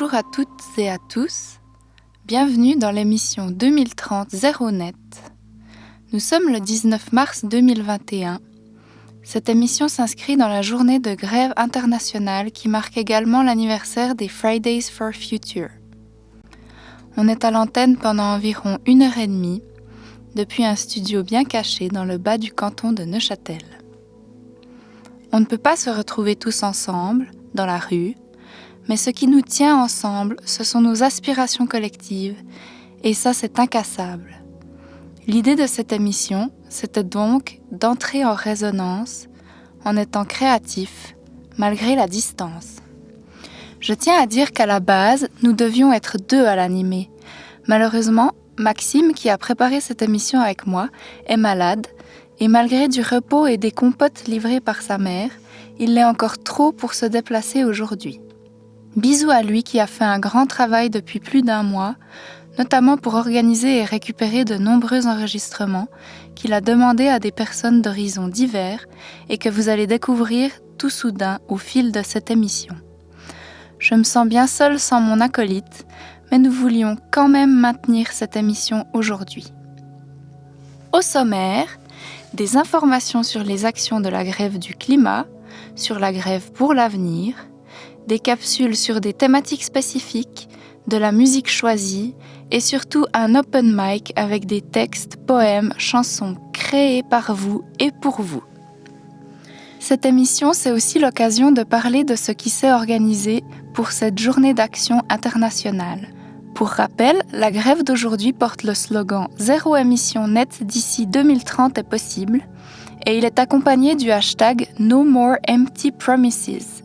Bonjour à toutes et à tous, bienvenue dans l'émission 2030 Zéro Net. Nous sommes le 19 mars 2021. Cette émission s'inscrit dans la journée de grève internationale qui marque également l'anniversaire des Fridays for Future. On est à l'antenne pendant environ 1h30, depuis un studio bien caché dans le bas du canton de Neuchâtel. On ne peut pas se retrouver tous ensemble, dans la rue, mais ce qui nous tient ensemble, ce sont nos aspirations collectives, et ça c'est incassable. L'idée de cette émission, c'était donc d'entrer en résonance, en étant créatif, malgré la distance. Je tiens à dire qu'à la base, nous devions être 2 à l'animer. Malheureusement, Maxime, qui a préparé cette émission avec moi, est malade, et malgré du repos et des compotes livrées par sa mère, il l'est encore trop pour se déplacer aujourd'hui. Bisous à lui qui a fait un grand travail depuis plus d'1 mois, notamment pour organiser et récupérer de nombreux enregistrements qu'il a demandé à des personnes d'horizons divers et que vous allez découvrir tout soudain au fil de cette émission. Je me sens bien seule sans mon acolyte, mais nous voulions quand même maintenir cette émission aujourd'hui. Au sommaire, des informations sur les actions de la grève du climat, sur la grève pour l'avenir, des capsules sur des thématiques spécifiques, de la musique choisie et surtout un open mic avec des textes, poèmes, chansons créés par vous et pour vous. Cette émission, c'est aussi l'occasion de parler de ce qui s'est organisé pour cette journée d'action internationale. Pour rappel, la grève d'aujourd'hui porte le slogan « Zéro émission nette d'ici 2030 est possible » et il est accompagné du hashtag « No more empty promises ».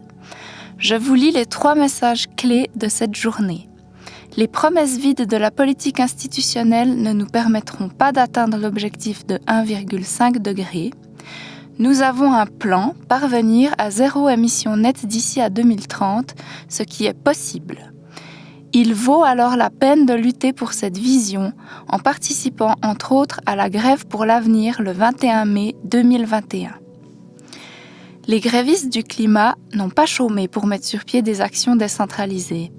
Je vous lis les 3 messages clés de cette journée. Les promesses vides de la politique institutionnelle ne nous permettront pas d'atteindre l'objectif de 1,5 degré. Nous avons un plan, parvenir à 0 émission nette d'ici à 2030, ce qui est possible. Il vaut alors la peine de lutter pour cette vision en participant entre autres à la grève pour l'avenir le 21 mai 2021. Les grévistes du climat n'ont pas chômé pour mettre sur pied des actions décentralisées.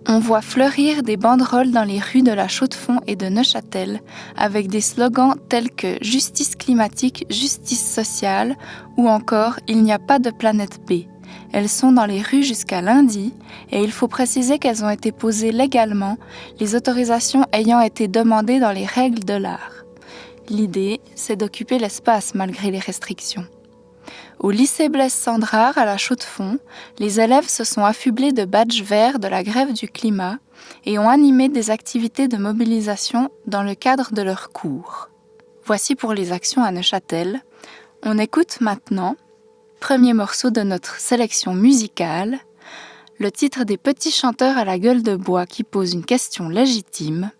On voit fleurir des banderoles dans les rues de la Chaux-de-Fonds et de Neuchâtel avec des slogans tels que « Justice climatique, justice sociale » ou encore « Il n'y a pas de planète B ». Elles sont dans les rues jusqu'à lundi et il faut préciser qu'elles ont été posées légalement, les autorisations ayant été demandées dans les règles de l'art. L'idée, c'est d'occuper l'espace malgré les restrictions. Au lycée Blaise Cendrars à la Chaux-de-Fonds, les élèves se sont affublés de badges verts de la grève du climat et ont animé des activités de mobilisation dans le cadre de leurs cours. Voici pour les actions à Neuchâtel. On écoute maintenant, premier morceau de notre sélection musicale, le titre des petits chanteurs à la gueule de bois qui pose une question légitime.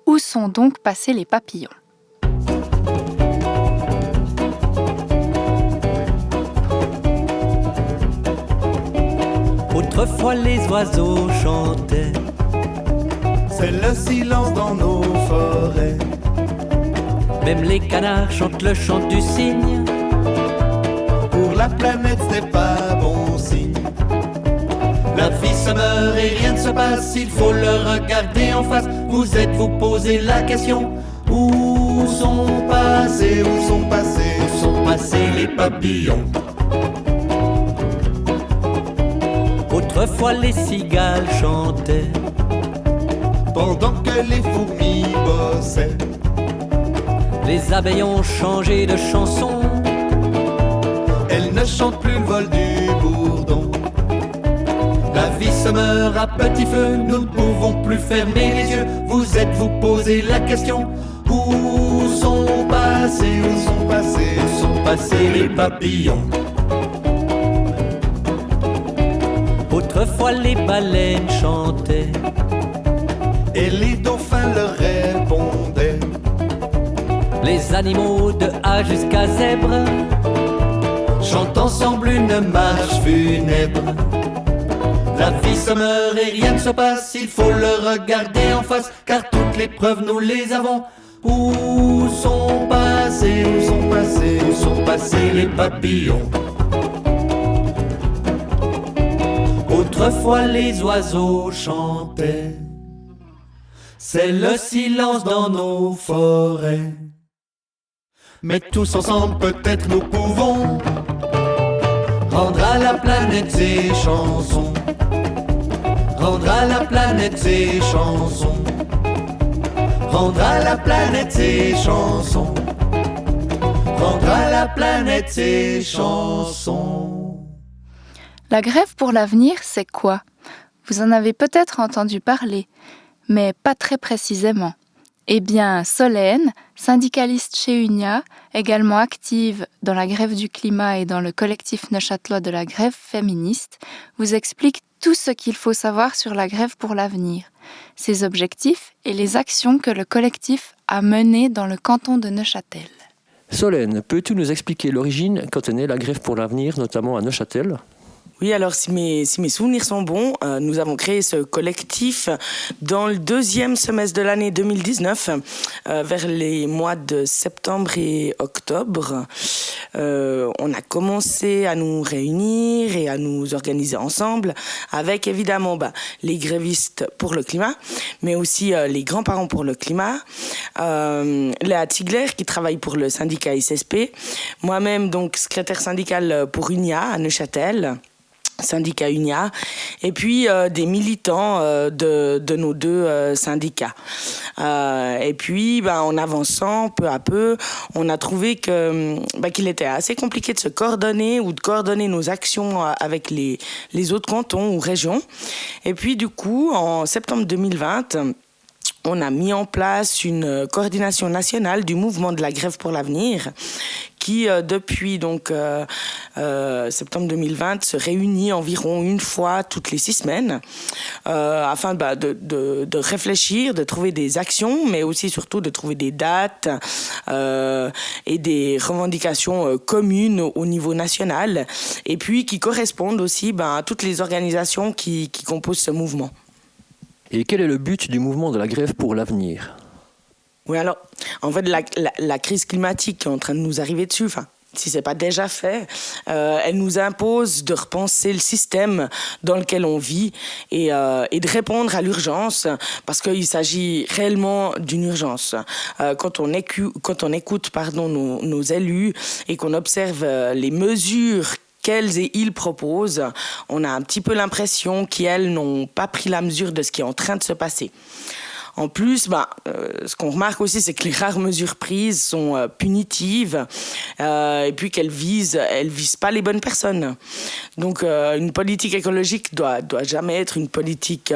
Où sont donc passés les papillons ? Autrefois les oiseaux chantaient, c'est le silence dans nos forêts. même les canards chantent le chant du cygne. Pour la planète c'est pas bon signe. La vie se meurt et rien ne se passe, il faut le regarder en face. Vous êtes-vous posé la question, où sont passés les papillons? Autrefois les cigales chantaient, pendant que les fourmis bossaient. les abeilles ont changé de chanson. Elles ne chantent plus le vol du bourdon. La vie se meurt à petit feu, nous ne pouvons plus fermer les yeux. Vous êtes-vous posé la question, où sont passés les papillons? Autrefois les baleines chantaient, Et les dauphins leur répondaient. les animaux de A jusqu'à zèbre Chantent ensemble une marche funèbre. La vie se meurt et rien ne se passe, il faut le regarder en face, car toutes les preuves nous les avons. Où sont passés les papillons? Autrefois les oiseaux chantaient, c'est le silence dans nos forêts. Mais tous ensemble peut-être nous pouvons rendre à la planète ses chansons, rendre à la planète ses chansons, rendre à la planète ses chansons, rendre à la planète ses chansons. La grève pour l'avenir, c'est quoi ? Vous en avez peut-être entendu parler, mais pas très précisément. Eh bien, Solène, syndicaliste chez UNIA, également active dans la grève du climat et dans le collectif neuchâtelois de la grève féministe, vous explique tout ce qu'il faut savoir sur la grève pour l'avenir, ses objectifs et les actions que le collectif a menées dans le canton de Neuchâtel. Solène, peux-tu nous expliquer l'origine quand est née la grève pour l'avenir, notamment à Neuchâtel ? Oui, alors si mes souvenirs sont bons, nous avons créé ce collectif dans le deuxième semestre de l'année 2019, vers les mois de septembre et octobre. On a commencé à nous réunir et à nous organiser ensemble avec évidemment les grévistes pour le climat, mais aussi les grands-parents pour le climat, Léa Ziegler qui travaille pour le syndicat SSP, moi-même donc secrétaire syndical pour UNIA à Neuchâtel, syndicat UNIA, et puis des militants de nos deux syndicats. Et puis, en avançant peu à peu, on a trouvé qu'il était assez compliqué de se coordonner ou de coordonner nos actions avec les autres cantons ou régions. Et puis, du coup, en septembre 2020, on a mis en place une coordination nationale du mouvement de la grève pour l'avenir qui, depuis septembre 2020, se réunit environ une fois toutes les 6 semaines afin de réfléchir, de trouver des actions, mais aussi surtout de trouver des dates et des revendications communes au niveau national et puis qui correspondent aussi à toutes les organisations qui composent ce mouvement. Et quel est le but du mouvement de la grève pour l'avenir ? Oui, alors, en fait, la crise climatique qui est en train de nous arriver dessus, si ce n'est pas déjà fait, elle nous impose de repenser le système dans lequel on vit et de répondre à l'urgence, parce qu'il s'agit réellement d'une urgence. Quand on écoute nos élus et qu'on observe les mesures qu'elles et ils proposent, on a un petit peu l'impression qu'elles n'ont pas pris la mesure de ce qui est en train de se passer. En plus, ce qu'on remarque aussi, c'est que les rares mesures prises sont punitives et puis qu'elles visent pas les bonnes personnes. Donc, une politique écologique doit jamais être une politique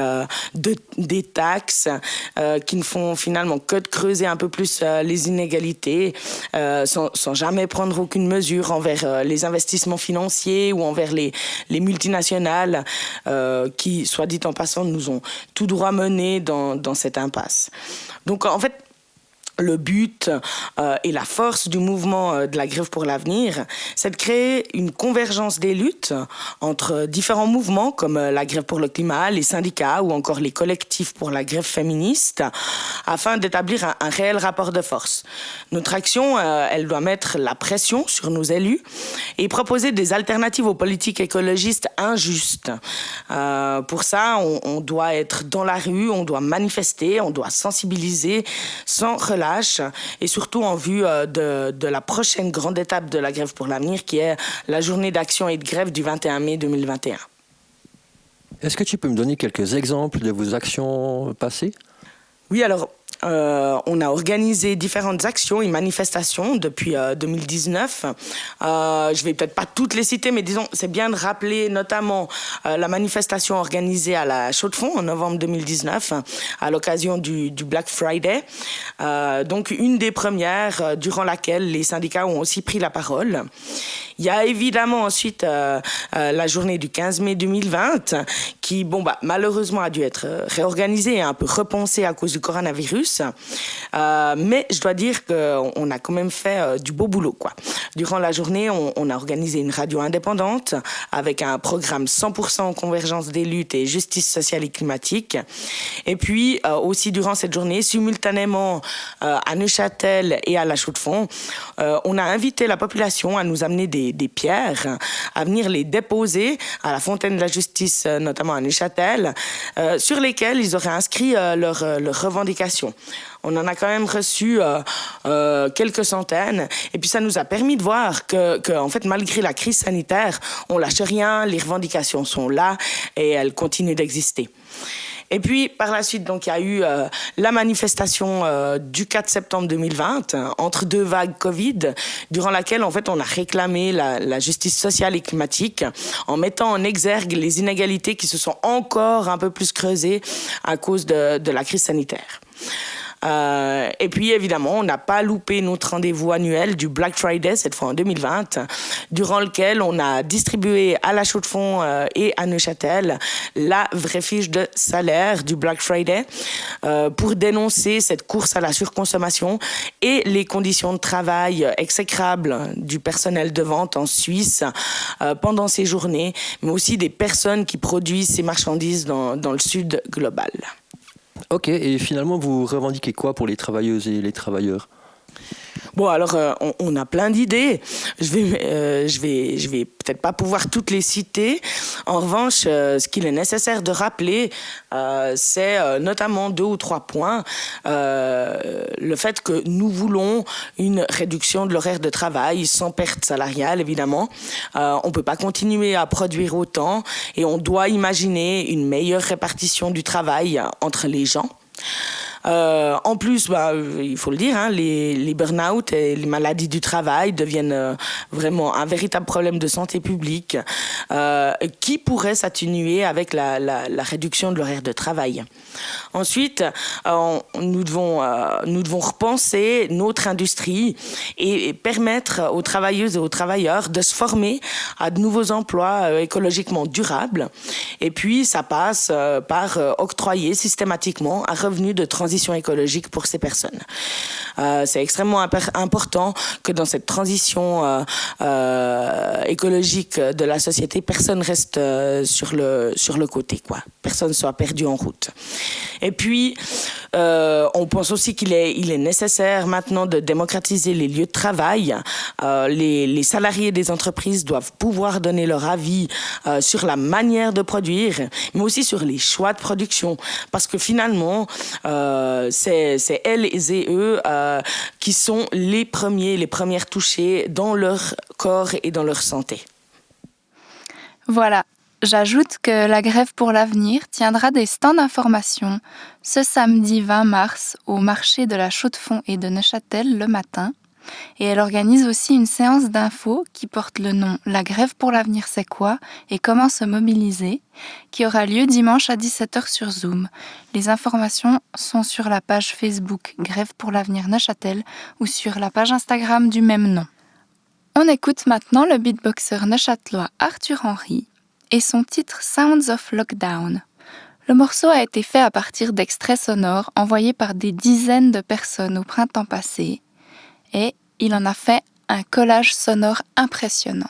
des taxes qui ne font finalement que de creuser un peu plus les inégalités sans jamais prendre aucune mesure envers les investissements financiers ou envers les multinationales qui, soit dit en passant, nous ont tout droit menés dans cette impasse. Donc en fait, le but et la force du mouvement de la grève pour l'avenir, c'est de créer une convergence des luttes entre différents mouvements comme la grève pour le climat, les syndicats ou encore les collectifs pour la grève féministe, afin d'établir un réel rapport de force. Notre action, elle doit mettre la pression sur nos élus et proposer des alternatives aux politiques écologistes injustes. Pour ça, on doit être dans la rue, on doit manifester, on doit sensibiliser sans relâche et surtout en vue de la prochaine grande étape de la grève pour l'avenir qui est la journée d'action et de grève du 21 mai 2021. Est-ce que tu peux me donner quelques exemples de vos actions passées ? Oui, alors on a organisé différentes actions et manifestations depuis 2019. Je vais peut-être pas toutes les citer, mais disons, c'est bien de rappeler notamment la manifestation organisée à la Chaux-de-Fonds en novembre 2019 à l'occasion du Black Friday. Donc une des premières durant laquelle les syndicats ont aussi pris la parole. Il y a évidemment ensuite la journée du 15 mai 2020 qui, malheureusement a dû être réorganisée et un peu repensée à cause du coronavirus. plus. Mais je dois dire qu'on a quand même fait du beau boulot, quoi. Durant la journée, on a organisé une radio indépendante avec un programme 100% convergence des luttes et justice sociale et climatique. Et puis, aussi durant cette journée, simultanément à Neuchâtel et à La Chaux-de-Fonds, on a invité la population à nous amener des pierres, à venir les déposer à la Fontaine de la Justice, notamment à Neuchâtel, sur lesquelles ils auraient inscrit leurs revendications. On en a quand même reçu quelques centaines. Et puis ça nous a permis de voir que en fait, malgré la crise sanitaire, on lâche rien, les revendications sont là et elles continuent d'exister. Et puis, par la suite, donc, il y a eu la manifestation du 4 septembre 2020, entre deux vagues Covid, durant laquelle, en fait, on a réclamé la justice sociale et climatique en mettant en exergue les inégalités qui se sont encore un peu plus creusées à cause de la crise sanitaire. Et puis évidemment, on n'a pas loupé notre rendez-vous annuel du Black Friday, cette fois en 2020, durant lequel on a distribué à La Chaux-de-Fonds et à Neuchâtel la vraie fiche de salaire du Black Friday pour dénoncer cette course à la surconsommation et les conditions de travail exécrables du personnel de vente en Suisse pendant ces journées, mais aussi des personnes qui produisent ces marchandises dans le sud global. Ok, et finalement, vous revendiquez quoi pour les travailleuses et les travailleurs ? Bon, alors, on a plein d'idées. Je vais peut-être pas pouvoir toutes les citer. En revanche, ce qu'il est nécessaire de rappeler, c'est notamment 2 ou 3 points. Le fait que nous voulons une réduction de l'horaire de travail sans perte salariale, évidemment. On peut pas continuer à produire autant et on doit imaginer une meilleure répartition du travail entre les gens. En plus, il faut le dire, hein, les burn-out et les maladies du travail deviennent vraiment un véritable problème de santé publique qui pourrait s'atténuer avec la réduction de l'horaire de travail. Ensuite, nous devons repenser notre industrie et permettre aux travailleuses et aux travailleurs de se former à de nouveaux emplois écologiquement durables. Et puis, ça passe par octroyer systématiquement un revenu de transition écologique pour ces personnes. C'est extrêmement important que dans cette transition écologique de la société, personne reste sur le côté, quoi. Personne soit perdu en route. Et puis, on pense aussi qu'il est nécessaire maintenant de démocratiser les lieux de travail. Les salariés des entreprises doivent pouvoir donner leur avis sur la manière de produire, mais aussi sur les choix de production. Parce que finalement, c'est elles et eux qui sont les premières touchées dans leur corps et dans leur santé. Voilà, j'ajoute que la grève pour l'avenir tiendra des stands d'information ce samedi 20 mars au marché de la Chaux-de-Fonds et de Neuchâtel le matin. Et elle organise aussi une séance d'infos qui porte le nom « La grève pour l'avenir, c'est quoi ?» et « Comment se mobiliser ?» qui aura lieu dimanche à 17h sur Zoom. Les informations sont sur la page Facebook « Grève pour l'avenir Neuchâtel » ou sur la page Instagram du même nom. On écoute maintenant le beatboxer neuchâtelois Arthur Henry et son titre « Sounds of Lockdown ». Le morceau a été fait à partir d'extraits sonores envoyés par des dizaines de personnes au printemps passé. Et il en a fait un collage sonore impressionnant.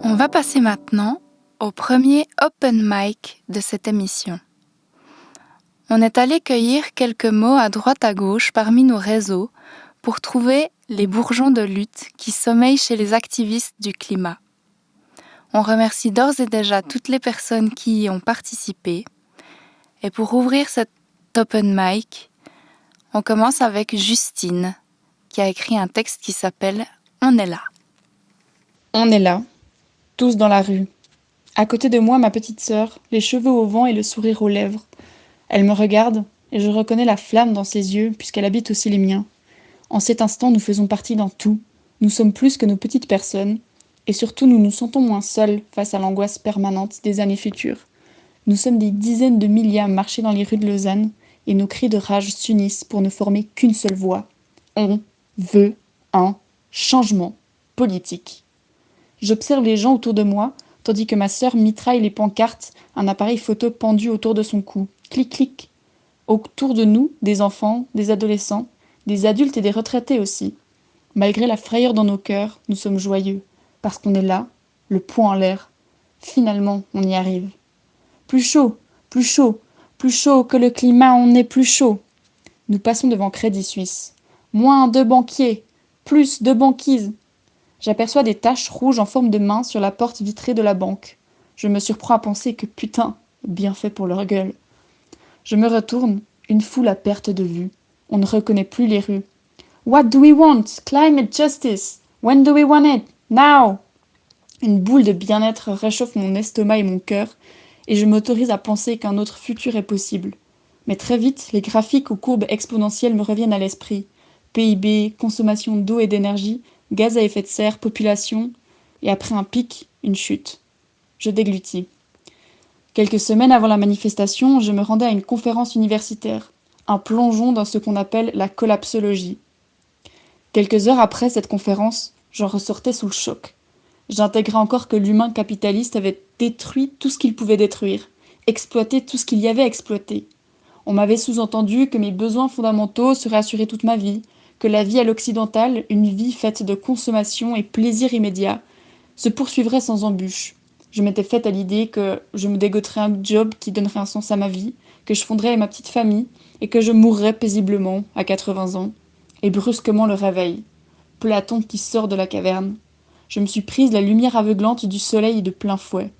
On va passer maintenant au premier open mic de cette émission. On est allé cueillir quelques mots à droite à gauche parmi nos réseaux pour trouver les bourgeons de lutte qui sommeillent chez les activistes du climat. On remercie d'ores et déjà toutes les personnes qui y ont participé. Et pour ouvrir cet open mic, on commence avec Justine, qui a écrit un texte qui s'appelle « On est là ». On est là, tous dans la rue. À côté de moi, ma petite sœur, les cheveux au vent et le sourire aux lèvres. Elle me regarde et je reconnais la flamme dans ses yeux puisqu'elle habite aussi les miens. En cet instant, nous faisons partie d'un tout. Nous sommes plus que nos petites personnes et surtout nous nous sentons moins seuls face à l'angoisse permanente des années futures. Nous sommes des dizaines de milliers à marcher dans les rues de Lausanne et nos cris de rage s'unissent pour ne former qu'une seule voix. On veut un changement politique. J'observe les gens autour de moi, tandis que ma sœur mitraille les pancartes, un appareil photo pendu autour de son cou. Clic, clic. Autour de nous, des enfants, des adolescents, des adultes et des retraités aussi. Malgré la frayeur dans nos cœurs, nous sommes joyeux, parce qu'on est là, le poing en l'air. Finalement, on y arrive. Plus chaud, plus chaud, plus chaud que le climat, on est plus chaud. Nous passons devant Crédit Suisse. Moins de banquiers, plus de banquise. J'aperçois des taches rouges en forme de main sur la porte vitrée de la banque. Je me surprends à penser que putain, bien fait pour leur gueule. Je me retourne, une foule à perte de vue. On ne reconnaît plus les rues. What do we want? Climate justice. When do we want it? Now. Une boule de bien-être réchauffe mon estomac et mon cœur, et je m'autorise à penser qu'un autre futur est possible. Mais très vite, les graphiques aux courbes exponentielles me reviennent à l'esprit. PIB, consommation d'eau et d'énergie, gaz à effet de serre, population, et après un pic, une chute. Je déglutis. Quelques semaines avant la manifestation, je me rendais à une conférence universitaire, un plongeon dans ce qu'on appelle la collapsologie. Quelques heures après cette conférence, j'en ressortais sous le choc. J'intégrais encore que l'humain capitaliste avait détruit tout ce qu'il pouvait détruire, exploité tout ce qu'il y avait à exploiter. On m'avait sous-entendu que mes besoins fondamentaux seraient assurés toute ma vie, que la vie à l'occidentale, une vie faite de consommation et plaisir immédiat, se poursuivrait sans embûche. Je m'étais faite à l'idée que je me dégoterais un job qui donnerait un sens à ma vie, que je fonderais ma petite famille et que je mourrais paisiblement à 80 ans. Et brusquement le réveil. Platon qui sort de la caverne. Je me suis prise la lumière aveuglante du soleil de plein fouet.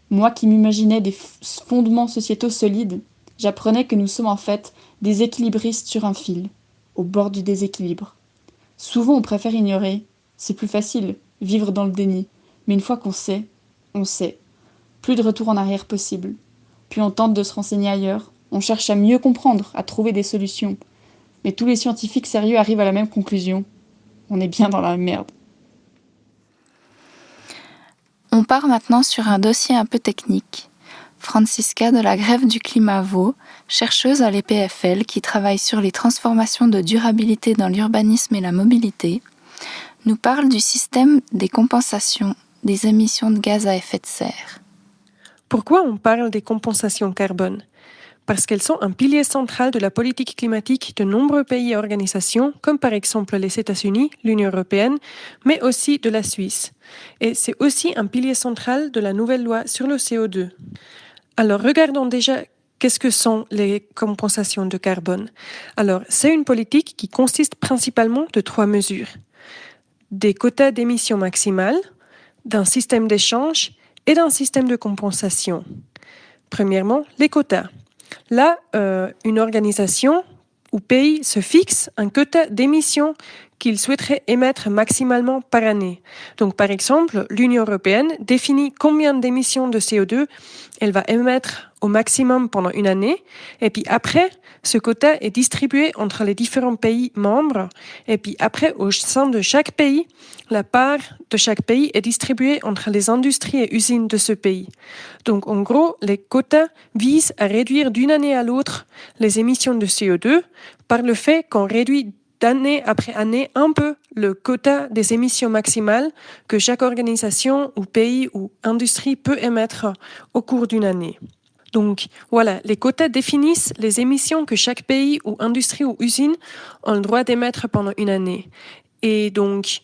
Moi qui m'imaginais des fondements sociétaux solides, j'apprenais que nous sommes en fait des équilibristes sur un fil, au bord du déséquilibre. Souvent on préfère ignorer, c'est plus facile, vivre dans le déni, mais une fois qu'on sait, on sait. Plus de retour en arrière possible. Puis on tente de se renseigner ailleurs, on cherche à mieux comprendre, à trouver des solutions. Mais tous les scientifiques sérieux arrivent à la même conclusion. On est bien dans la merde. On part maintenant sur un dossier un peu technique. Francisca de la Grève du Climat Vaud, chercheuse à l'EPFL qui travaille sur les transformations de durabilité dans l'urbanisme et la mobilité, nous parle du système des compensations des émissions de gaz à effet de serre. Pourquoi on parle des compensations carbone ? Parce qu'elles sont un pilier central de la politique climatique de nombreux pays et organisations, comme par exemple les États-Unis, l'Union européenne, mais aussi de la Suisse. Et c'est aussi un pilier central de la nouvelle loi sur le CO2. Alors regardons déjà qu'est-ce que sont les compensations de carbone? Alors, c'est une politique qui consiste principalement de 3 mesures. Des quotas d'émissions maximales, d'un système d'échange et d'un système de compensation. Premièrement, les quotas. Là, une organisation ou pays se fixe un quota d'émissions qu'il souhaiterait émettre maximalement par année. Donc, par exemple, l'Union européenne définit combien d'émissions de CO2 elle va émettre au maximum pendant une année. Et puis après, ce quota est distribué entre les différents pays membres. Et puis après, au sein de chaque pays, la part de chaque pays est distribuée entre les industries et usines de ce pays. Donc, en gros, les quotas visent à réduire d'une année à l'autre les émissions de CO2 par le fait qu'on réduit d'année après année un peu le quota des émissions maximales que chaque organisation ou pays ou industrie peut émettre au cours d'une année. Donc voilà, les quotas définissent les émissions que chaque pays ou industrie ou usine ont le droit d'émettre pendant une année. Et donc,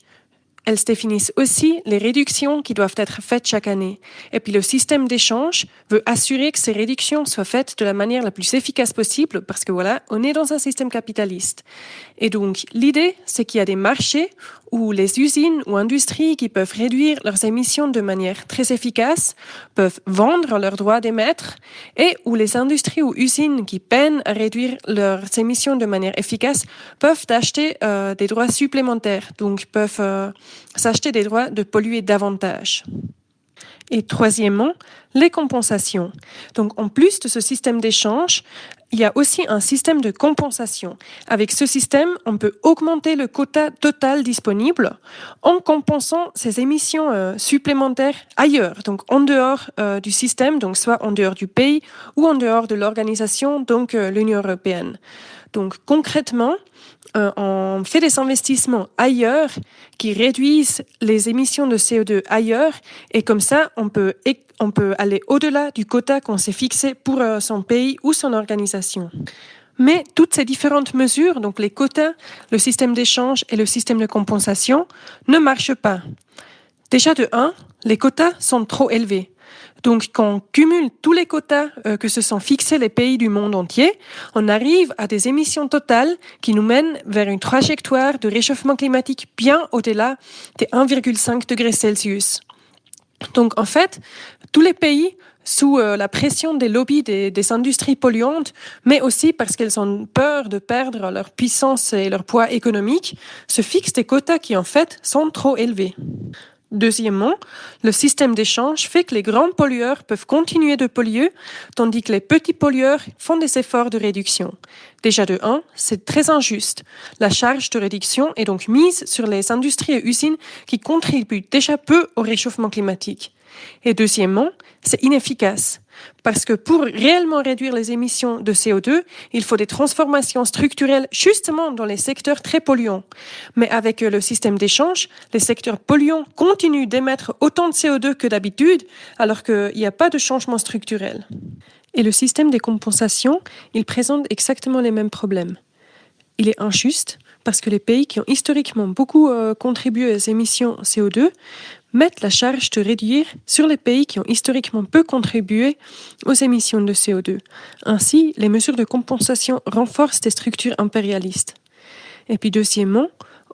elles définissent aussi les réductions qui doivent être faites chaque année. Et puis le système d'échange veut assurer que ces réductions soient faites de la manière la plus efficace possible parce que voilà, on est dans un système capitaliste. Et donc l'idée, c'est qu'il y a des marchés où les usines ou industries qui peuvent réduire leurs émissions de manière très efficace peuvent vendre leurs droits d'émettre et où les industries ou usines qui peinent à réduire leurs émissions de manière efficace peuvent acheter des droits supplémentaires, donc peuvent s'acheter des droits de polluer davantage. Et troisièmement, les compensations. Donc en plus de ce système d'échange, il y a aussi un système de compensation. Avec ce système, on peut augmenter le quota total disponible en compensant ces émissions supplémentaires ailleurs, donc en dehors du système, donc soit en dehors du pays ou en dehors de l'organisation, donc l'Union européenne. Donc concrètement, on fait des investissements ailleurs qui réduisent les émissions de CO2 ailleurs et comme ça, on peut aller au-delà du quota qu'on s'est fixé pour son pays ou son organisation. Mais toutes ces différentes mesures, donc les quotas, le système d'échange et le système de compensation, ne marchent pas. Déjà de 1, les quotas sont trop élevés. Donc, quand on cumule tous les quotas que se sont fixés les pays du monde entier, on arrive à des émissions totales qui nous mènent vers une trajectoire de réchauffement climatique bien au-delà des 1,5 degrés Celsius. Donc, en fait, tous les pays, sous la pression des lobbies des industries polluantes, mais aussi parce qu'elles ont peur de perdre leur puissance et leur poids économique, se fixent des quotas qui, en fait, sont trop élevés. Deuxièmement, le système d'échange fait que les grands pollueurs peuvent continuer de polluer, tandis que les petits pollueurs font des efforts de réduction. Déjà de 1, c'est très injuste. La charge de réduction est donc mise sur les industries et usines qui contribuent déjà peu au réchauffement climatique. Et deuxièmement, c'est inefficace. Parce que pour réellement réduire les émissions de CO2, il faut des transformations structurelles justement dans les secteurs très polluants. Mais avec le système d'échange, les secteurs polluants continuent d'émettre autant de CO2 que d'habitude, alors qu'il n'y a pas de changement structurel. Et le système des compensations, il présente exactement les mêmes problèmes. Il est injuste parce que les pays qui ont historiquement beaucoup contribué aux émissions CO2 mettent la charge de réduire sur les pays qui ont historiquement peu contribué aux émissions de CO2. Ainsi, les mesures de compensation renforcent des structures impérialistes. Et puis deuxièmement,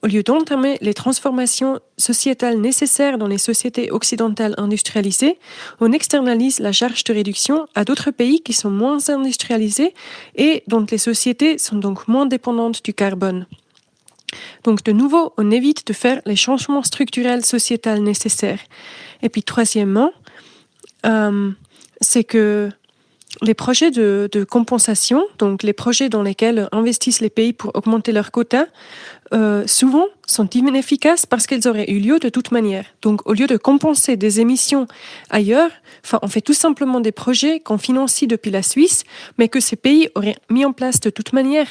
au lieu d'entamer les transformations sociétales nécessaires dans les sociétés occidentales industrialisées, on externalise la charge de réduction à d'autres pays qui sont moins industrialisés et dont les sociétés sont donc moins dépendantes du carbone. Donc de nouveau, on évite de faire les changements structurels sociétals nécessaires. Et puis troisièmement, c'est que les projets de compensation, donc les projets dans lesquels investissent les pays pour augmenter leurs quotas, souvent sont inefficaces parce qu'elles auraient eu lieu de toute manière. Donc au lieu de compenser des émissions ailleurs, on fait tout simplement des projets qu'on financie depuis la Suisse, mais que ces pays auraient mis en place de toute manière,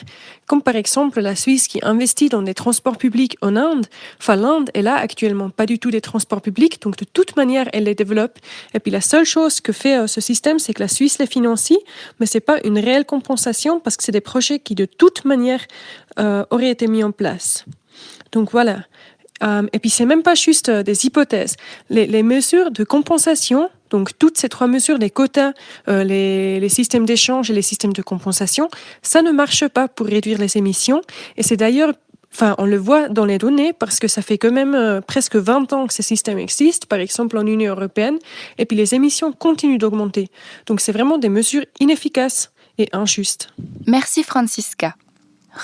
comme par exemple la Suisse qui investit dans des transports publics en Inde. L'Inde, elle a actuellement pas du tout des transports publics, donc de toute manière, elle les développe. Et puis la seule chose que fait ce système, c'est que la Suisse les financie, mais c'est pas une réelle compensation parce que c'est des projets qui de toute manière auraient été mis en place. Donc voilà. Et puis c'est même pas juste des hypothèses. Les mesures de compensation Donc toutes ces 3 mesures, les quotas, les systèmes d'échange et les systèmes de compensation, ça ne marche pas pour réduire les émissions. Et c'est d'ailleurs, on le voit dans les données parce que ça fait quand même presque 20 ans que ces systèmes existent, par exemple en Union européenne, et puis les émissions continuent d'augmenter. Donc c'est vraiment des mesures inefficaces et injustes. Merci Francisca.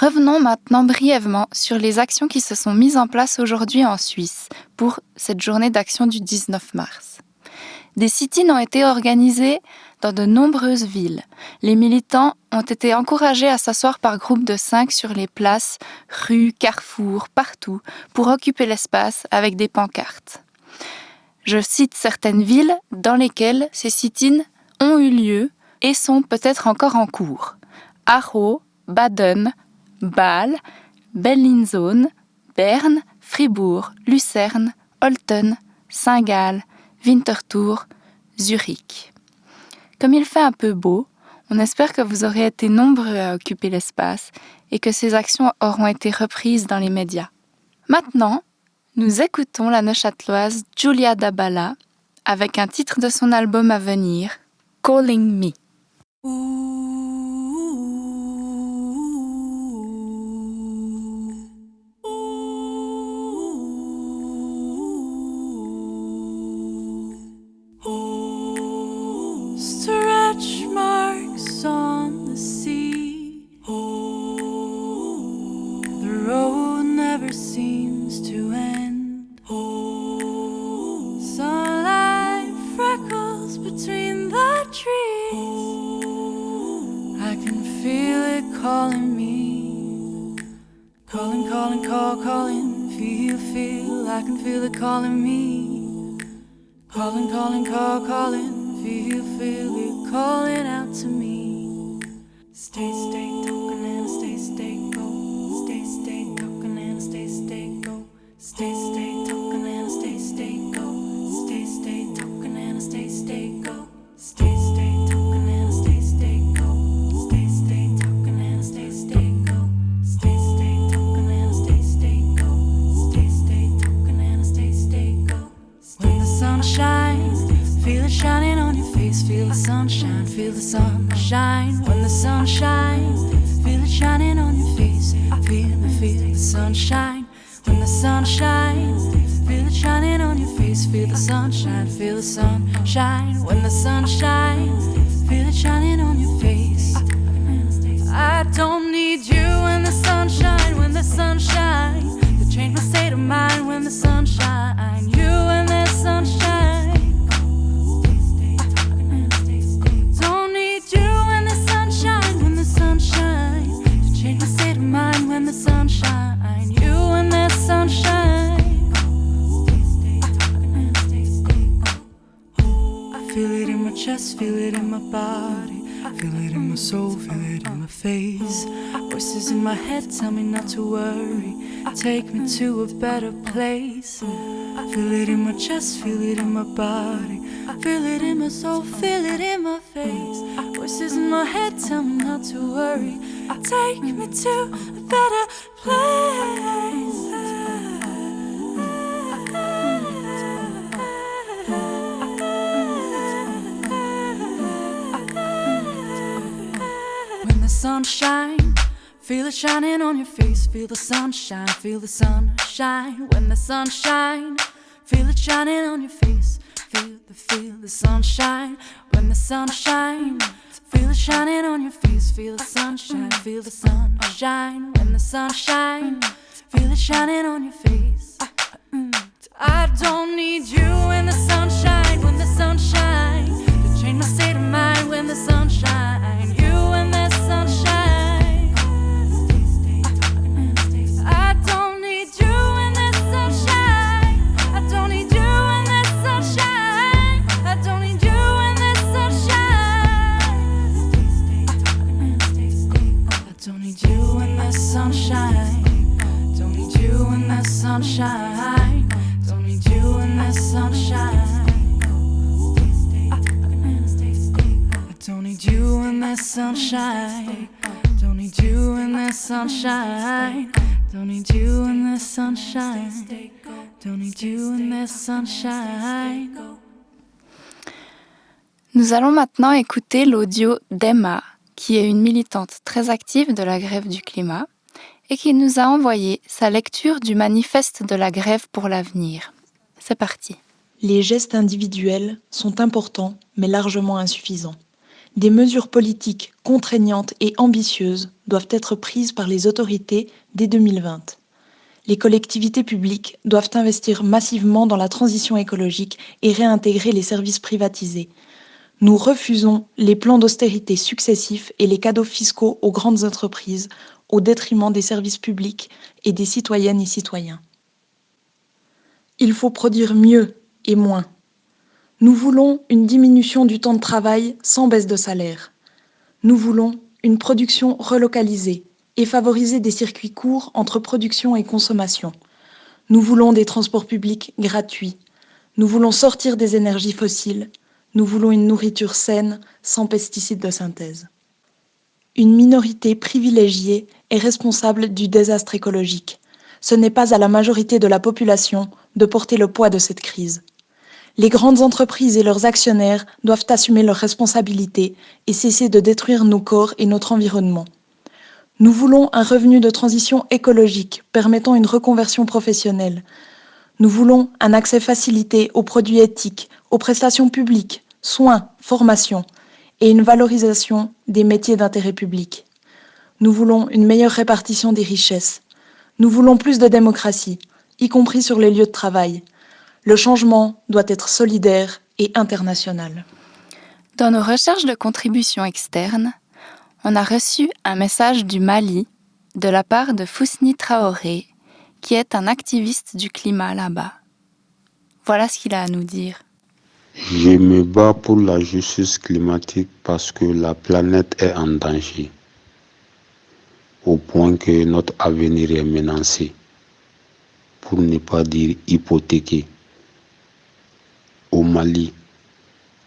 Revenons maintenant brièvement sur les actions qui se sont mises en place aujourd'hui en Suisse pour cette journée d'action du 19 mars. Des sit-ins ont été organisés dans de nombreuses villes. Les militants ont été encouragés à s'asseoir par groupe de 5 sur les places, rues, carrefours, partout, pour occuper l'espace avec des pancartes. Je cite certaines villes dans lesquelles ces sit-ins ont eu lieu et sont peut-être encore en cours. Aarau, Baden, Bâle, Bellinzone, Berne, Fribourg, Lucerne, Olten, Saint-Gall, Winterthur, Zurich. Comme il fait un peu beau, on espère que vous aurez été nombreux à occuper l'espace et que ces actions auront été reprises dans les médias. Maintenant, nous écoutons la neuchâteloise Julia Dabala avec un titre de son album à venir, Calling Me. Stretch marks on the sea. The road never seems to end. Sunlight freckles between the trees. I can feel it calling me. Calling, calling, calling. Feel. I can feel it calling me. Calling, calling, calling. Feel it calling out to me. Stay, talking and stay, go. Stay, talking and stay, go. Stay, talking and stay, go. Stay, talking and stay, go. Stay, talking and stay, go. Stay, talking and stay, go. Stay, talking and stay, go. Stay, talking and stay, go. When the sun shines, feel it shining on your face. Feel the sunshine, feel the sunshine. When the sun shines, feel it shining on your face. Feel the sunshine. When the sun shines, feel it shining on your face. Feel the sunshine, feel the sunshine. When the sun shines, feel it shining on your face. I don't need you when the sun shines. When the sun shines, to change my state of mind. When the sun shines, you and the sunshine. When the sunshine, you and the sunshine. I feel it in my chest, feel it in my body. Feel it in my soul, feel it in my face. Voices in my head tell me not to worry. Take me to a better place. Feel it in my chest, feel it in my body. Feel it in my soul, feel it in my face. Voices in my head tell me not to worry. Take me to a better place. When the sun shines, feel it shining on your face. Feel the sunshine, feel the sunshine. When the sun shines, feel it shining on your face. Feel the sunshine. When the sun shines, feel it shining on your face. Feel the sunshine, feel the sunshine. When the sun shines, feel it shining on your face. I don't need you when the sun shines. When the sun shines, to change my state of mind. When the sun shines, you and the sunshine. I don't need you when the sun shines. I don't need you when the sun shines. I don't need you when the sun shines. I don't need you when the sun shines. Don't need you when the sun shines. Don't need you when the sun shines. I don't need you when the sun shines. Don't need you when the sun shines. Don't need you when the sun shines. Don't need you when the sun shines. Nous allons maintenant écouter l'audio d'Emma, qui est une militante très active de la grève du climat et qui nous a envoyé sa lecture du manifeste de la grève pour l'avenir. C'est parti. Les gestes individuels sont importants, mais largement insuffisants. Des mesures politiques contraignantes et ambitieuses doivent être prises par les autorités dès 2020. Les collectivités publiques doivent investir massivement dans la transition écologique et réintégrer les services privatisés. Nous refusons les plans d'austérité successifs et les cadeaux fiscaux aux grandes entreprises au détriment des services publics et des citoyennes et citoyens. Il faut produire mieux et moins. Nous voulons une diminution du temps de travail sans baisse de salaire. Nous voulons une production relocalisée et favoriser des circuits courts entre production et consommation. Nous voulons des transports publics gratuits. Nous voulons sortir des énergies fossiles. Nous voulons une nourriture saine, sans pesticides de synthèse. Une minorité privilégiée est responsable du désastre écologique. Ce n'est pas à la majorité de la population de porter le poids de cette crise. Les grandes entreprises et leurs actionnaires doivent assumer leurs responsabilités et cesser de détruire nos corps et notre environnement. Nous voulons un revenu de transition écologique permettant une reconversion professionnelle. Nous voulons un accès facilité aux produits éthiques, aux prestations publiques, soins, formation et une valorisation des métiers d'intérêt public. Nous voulons une meilleure répartition des richesses. Nous voulons plus de démocratie, y compris sur les lieux de travail. Le changement doit être solidaire et international. Dans nos recherches de contributions externes, on a reçu un message du Mali de la part de Fousni Traoré, qui est un activiste du climat là-bas. Voilà ce qu'il a à nous dire. Je me bats pour la justice climatique parce que la planète est en danger, au point que notre avenir est menacé, pour ne pas dire hypothéqué. Au Mali,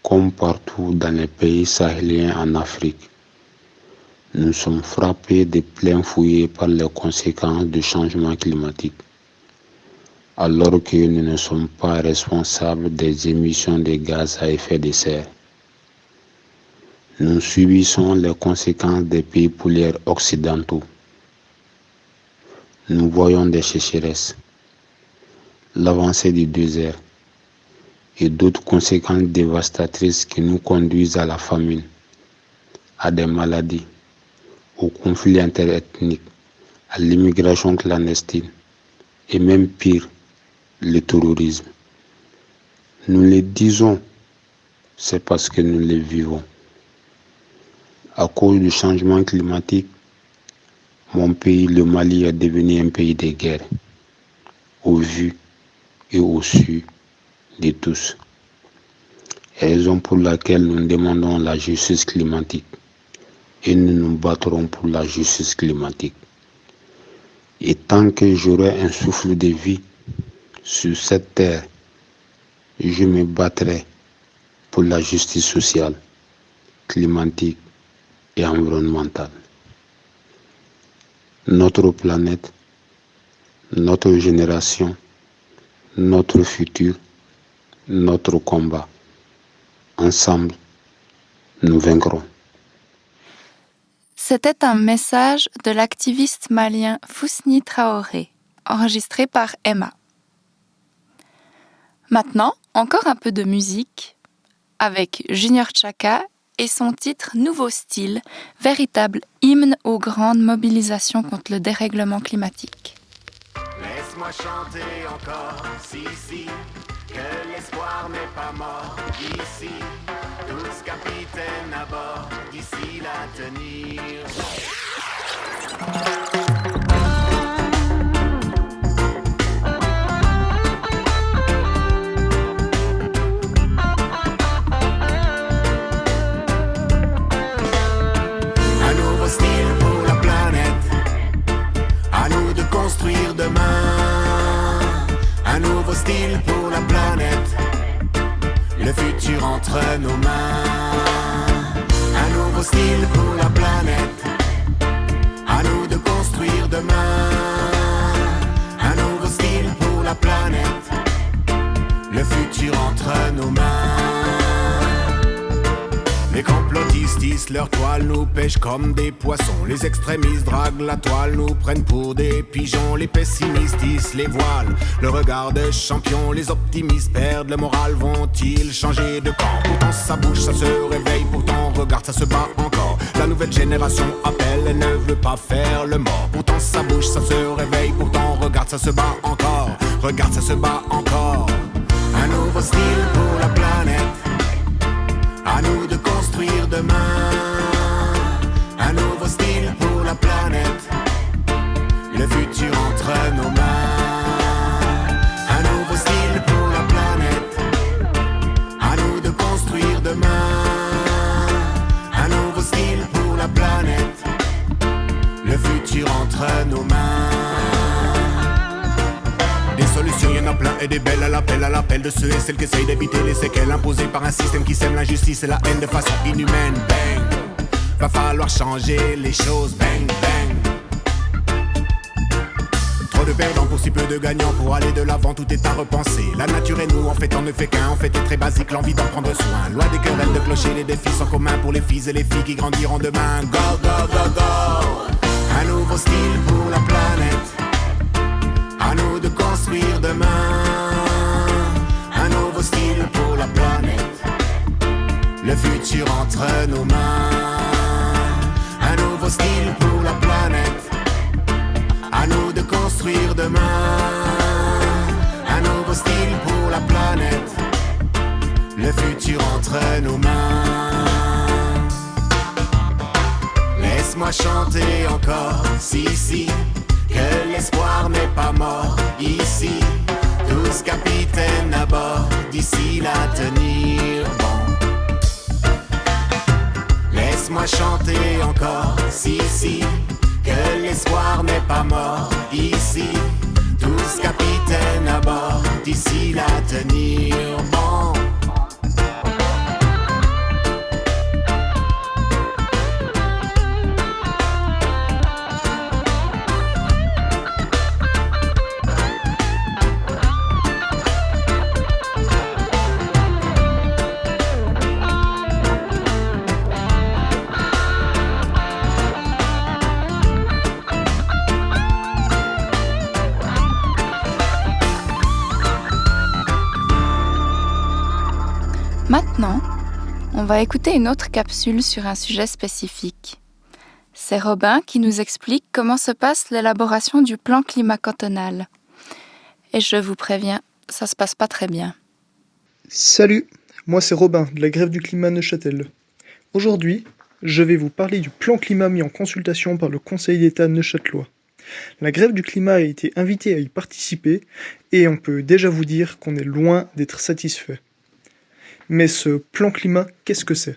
comme partout dans les pays sahéliens en Afrique, nous sommes frappés de plein fouet par les conséquences du changement climatique, alors que nous ne sommes pas responsables des émissions de gaz à effet de serre. Nous subissons les conséquences des pays polaires occidentaux. Nous voyons des sécheresses, l'avancée du désert et d'autres conséquences dévastatrices qui nous conduisent à la famine, à des maladies, aux conflits interethniques, à l'immigration clandestine et même pire, le terrorisme. Nous le disons, c'est parce que nous le vivons. À cause du changement climatique, mon pays, le Mali, est devenu un pays de guerre, au vu et au su de tous. Raison pour laquelle nous demandons la justice climatique et nous nous battrons pour la justice climatique. Et tant que j'aurai un souffle de vie sur cette terre, je me battrai pour la justice sociale, climatique et environnementale. Notre planète, notre génération, notre futur, notre combat. Ensemble, nous vaincrons. C'était un message de l'activiste malien Fousni Traoré, enregistré par Emma. Maintenant, encore un peu de musique, avec Junior Chaka et son titre Nouveau style, véritable hymne aux grandes mobilisations contre le dérèglement climatique. Laisse-moi chanter encore, si, que l'espoir n'est pas mort ici. Tous capitaines à bord, d'ici la tenir. Un nouveau style pour la planète, à nous de construire demain. Un nouveau style pour la planète, le futur entre nos mains. Un nouveau style pour la planète, à nous de construire demain. Un nouveau style pour la planète, le futur entre nos mains. Les complotistes tissent leur toile, nous pêchent comme des poissons. Les extrémistes draguent la toile, nous prennent pour des pigeons. Les pessimistes tissent les voiles, le regard des champions. Les optimistes perdent le moral, vont-ils changer de camp? Pourtant ça bouge, ça se réveille, pourtant regarde, ça se bat encore. La nouvelle génération appelle, elle ne veut pas faire le mort. Pourtant ça bouge, ça se réveille, pourtant regarde, ça se bat encore. Regarde, ça se bat encore. Un nouveau style pour la planète. À nous de construire demain. Un nouveau style pour la planète. Le futur entre nos mains. Un nouveau style pour la planète. À nous de construire demain. Un nouveau style pour la planète. Le futur entre nos mains. Des solutions, y en a plein et des belles à l'appel de ceux et celles qui essayent d'éviter les séquelles imposées par un système qui sème l'injustice et la haine de façon inhumaine. Bang, va falloir changer les choses. Bang, bang. Trop de perdants pour si peu de gagnants. Pour aller de l'avant, tout est à repenser. La nature et nous, en fait, on ne fait qu'un. En fait, est très basique, l'envie d'en prendre soin. Loin des querelles de clocher, les défis sont communs pour les filles et les filles qui grandiront demain. Go, go, go, go. Un nouveau style pour la planète. À nous de construire demain. Un nouveau style pour la planète. Le futur entre nos mains. Un nouveau style pour la planète. À nous de construire demain. Un nouveau style pour la planète. Le futur entre nos mains. Laisse-moi chanter encore, si. Que l'espoir n'est pas mort ici. Tous capitaines à bord, d'ici là tenir bon. Laisse-moi chanter encore, si. Que l'espoir n'est pas mort ici. Tous capitaines à bord, d'ici là tenir bon. Maintenant, on va écouter une autre capsule sur un sujet spécifique. C'est Robin qui nous explique comment se passe l'élaboration du plan climat cantonal. Et je vous préviens, ça se passe pas très bien. Salut, moi c'est Robin de la Grève du climat Neuchâtel. Aujourd'hui, je vais vous parler du plan climat mis en consultation par le Conseil d'État neuchâtelois. La Grève du climat a été invitée à y participer et on peut déjà vous dire qu'on est loin d'être satisfait. Mais ce plan climat, qu'est-ce que c'est ?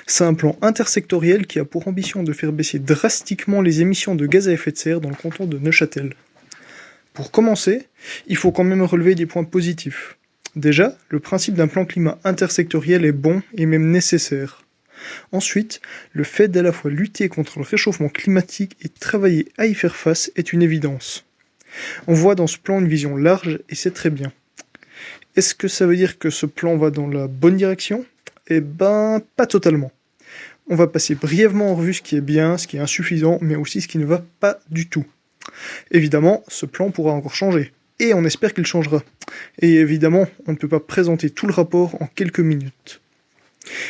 C'est un plan intersectoriel qui a pour ambition de faire baisser drastiquement les émissions de gaz à effet de serre dans le canton de Neuchâtel. Pour commencer, il faut quand même relever des points positifs. Déjà, le principe d'un plan climat intersectoriel est bon et même nécessaire. Ensuite, le fait d'à la fois lutter contre le réchauffement climatique et travailler à y faire face est une évidence. On voit dans ce plan une vision large et c'est très bien. Est-ce que ça veut dire que ce plan va dans la bonne direction ? Eh ben, pas totalement. On va passer brièvement en revue ce qui est bien, ce qui est insuffisant, mais aussi ce qui ne va pas du tout. Évidemment, ce plan pourra encore changer, et on espère qu'il changera. Et évidemment, on ne peut pas présenter tout le rapport en quelques minutes.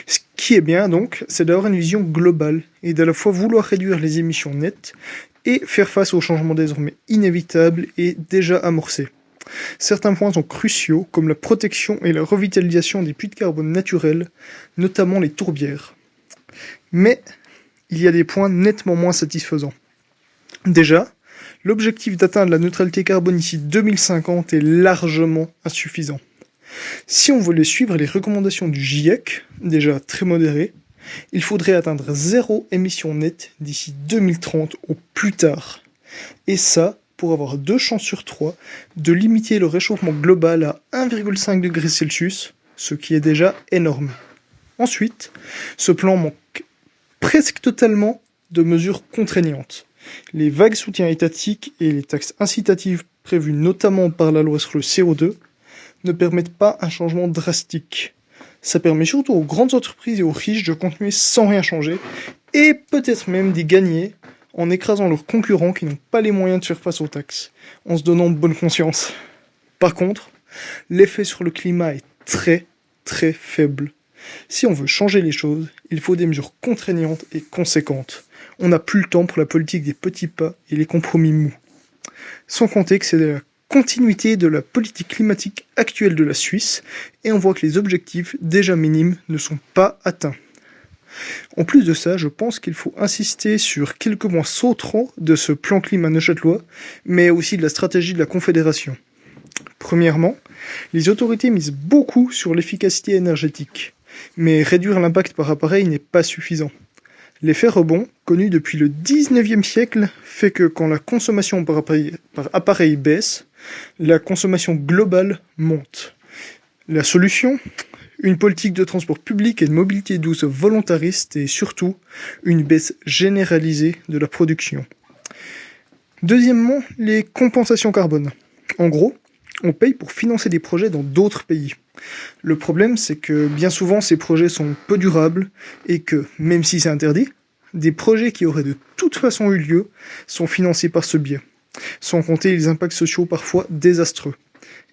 Ce qui est bien donc, c'est d'avoir une vision globale, et d'à la fois vouloir réduire les émissions nettes, et faire face aux changements désormais inévitables et déjà amorcés. Certains points sont cruciaux, comme la protection et la revitalisation des puits de carbone naturels, notamment les tourbières. Mais il y a des points nettement moins satisfaisants. Déjà, l'objectif d'atteindre la neutralité carbone d'ici 2050 est largement insuffisant. Si on voulait suivre les recommandations du GIEC, déjà très modérées, il faudrait atteindre 0 émission nette d'ici 2030 au plus tard. Et ça, pour avoir 2 chances sur 3 de limiter le réchauffement global à 1,5 degré Celsius, ce qui est déjà énorme. Ensuite, ce plan manque presque totalement de mesures contraignantes. Les vagues soutiens étatiques et les taxes incitatives prévues notamment par la loi sur le CO2 ne permettent pas un changement drastique. Ça permet surtout aux grandes entreprises et aux riches de continuer sans rien changer, et peut-être même d'y gagner en écrasant leurs concurrents qui n'ont pas les moyens de faire face aux taxes, en se donnant bonne conscience. Par contre, l'effet sur le climat est très, très faible. Si on veut changer les choses, il faut des mesures contraignantes et conséquentes. On n'a plus le temps pour la politique des petits pas et les compromis mous. Sans compter que c'est la continuité de la politique climatique actuelle de la Suisse, et on voit que les objectifs déjà minimes ne sont pas atteints. En plus de ça, je pense qu'il faut insister sur quelques points sautrants de ce plan climat neuchâtelois, mais aussi de la stratégie de la Confédération. Premièrement, les autorités misent beaucoup sur l'efficacité énergétique, mais réduire l'impact par appareil n'est pas suffisant. L'effet rebond, connu depuis le 19e siècle, fait que quand la consommation par appareil baisse, la consommation globale monte. La solution ? Une politique de transport public et de mobilité douce volontariste et surtout une baisse généralisée de la production. Deuxièmement, les compensations carbone. En gros, on paye pour financer des projets dans d'autres pays. Le problème, c'est que bien souvent, ces projets sont peu durables et que, même si c'est interdit, des projets qui auraient de toute façon eu lieu sont financés par ce biais, sans compter les impacts sociaux parfois désastreux.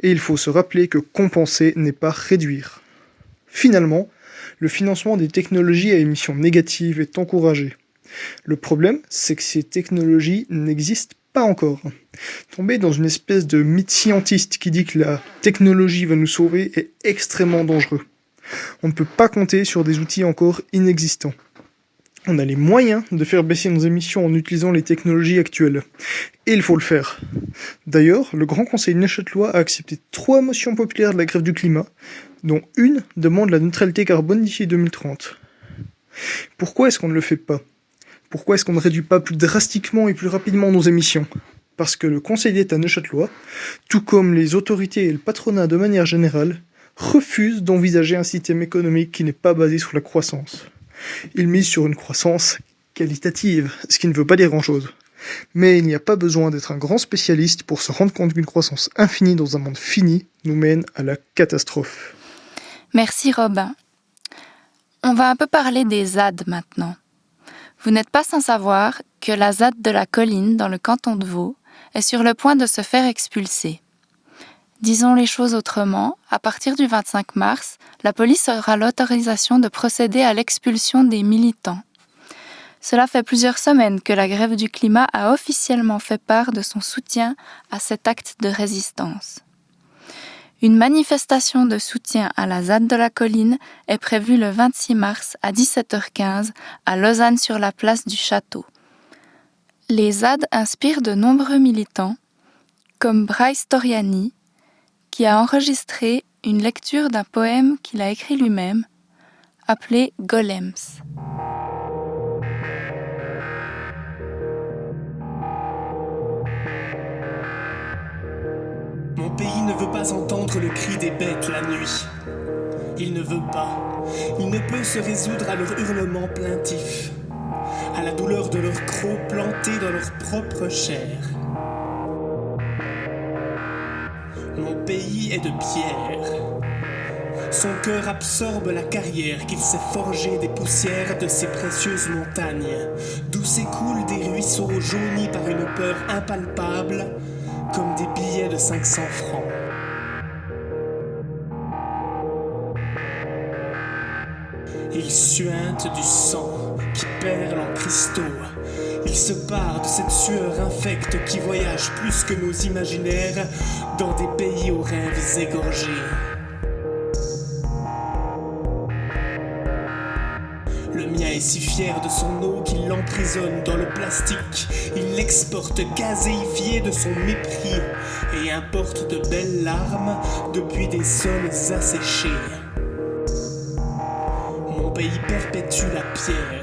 Et il faut se rappeler que compenser n'est pas réduire. Finalement, le financement des technologies à émissions négatives est encouragé. Le problème, c'est que ces technologies n'existent pas encore. Tomber dans une espèce de mythe scientiste qui dit que la technologie va nous sauver est extrêmement dangereux. On ne peut pas compter sur des outils encore inexistants. On a les moyens de faire baisser nos émissions en utilisant les technologies actuelles. Et il faut le faire. D'ailleurs, le Grand Conseil neuchâtelois a accepté 3 motions populaires de la grève du climat, dont une demande la neutralité carbone d'ici 2030. Pourquoi est-ce qu'on ne le fait pas ? Pourquoi est-ce qu'on ne réduit pas plus drastiquement et plus rapidement nos émissions ? Parce que le Conseil d'État neuchâtelois, tout comme les autorités et le patronat de manière générale, refusent d'envisager un système économique qui n'est pas basé sur la croissance. Ils misent sur une croissance qualitative, ce qui ne veut pas dire grand-chose. Mais il n'y a pas besoin d'être un grand spécialiste pour se rendre compte qu'une croissance infinie dans un monde fini nous mène à la catastrophe. Merci Robin. On va un peu parler des ZAD maintenant. Vous n'êtes pas sans savoir que la ZAD de la Colline, dans le canton de Vaud, est sur le point de se faire expulser. Disons les choses autrement, à partir du 25 mars, la police aura l'autorisation de procéder à l'expulsion des militants. Cela fait plusieurs semaines que la grève du climat a officiellement fait part de son soutien à cet acte de résistance. Une manifestation de soutien à la ZAD de la Colline est prévue le 26 mars à 17h15 à Lausanne sur la place du Château. Les ZAD inspirent de nombreux militants, comme Bryce Toriani, qui a enregistré une lecture d'un poème qu'il a écrit lui-même, appelé Golems. Mon pays ne veut pas entendre le cri des bêtes la nuit. Il ne veut pas. Il ne peut se résoudre à leur hurlement plaintif, à la douleur de leurs crocs plantés dans leur propre chair. Mon pays est de pierre. Son cœur absorbe la carrière qu'il s'est forgée des poussières de ces précieuses montagnes, d'où s'écoulent des ruisseaux jaunis par une peur impalpable, comme des billets de 500 francs. Il suinte du sang qui perle en cristaux. Il se barre de cette sueur infecte qui voyage plus que nos imaginaires dans des pays aux rêves égorgés. Le mien est si fier de son eau qu'il l'emprisonne dans le plastique. Il l'exporte gazéifié de son mépris et importe de belles larmes depuis des sols asséchés. Mon pays perpétue la pierre.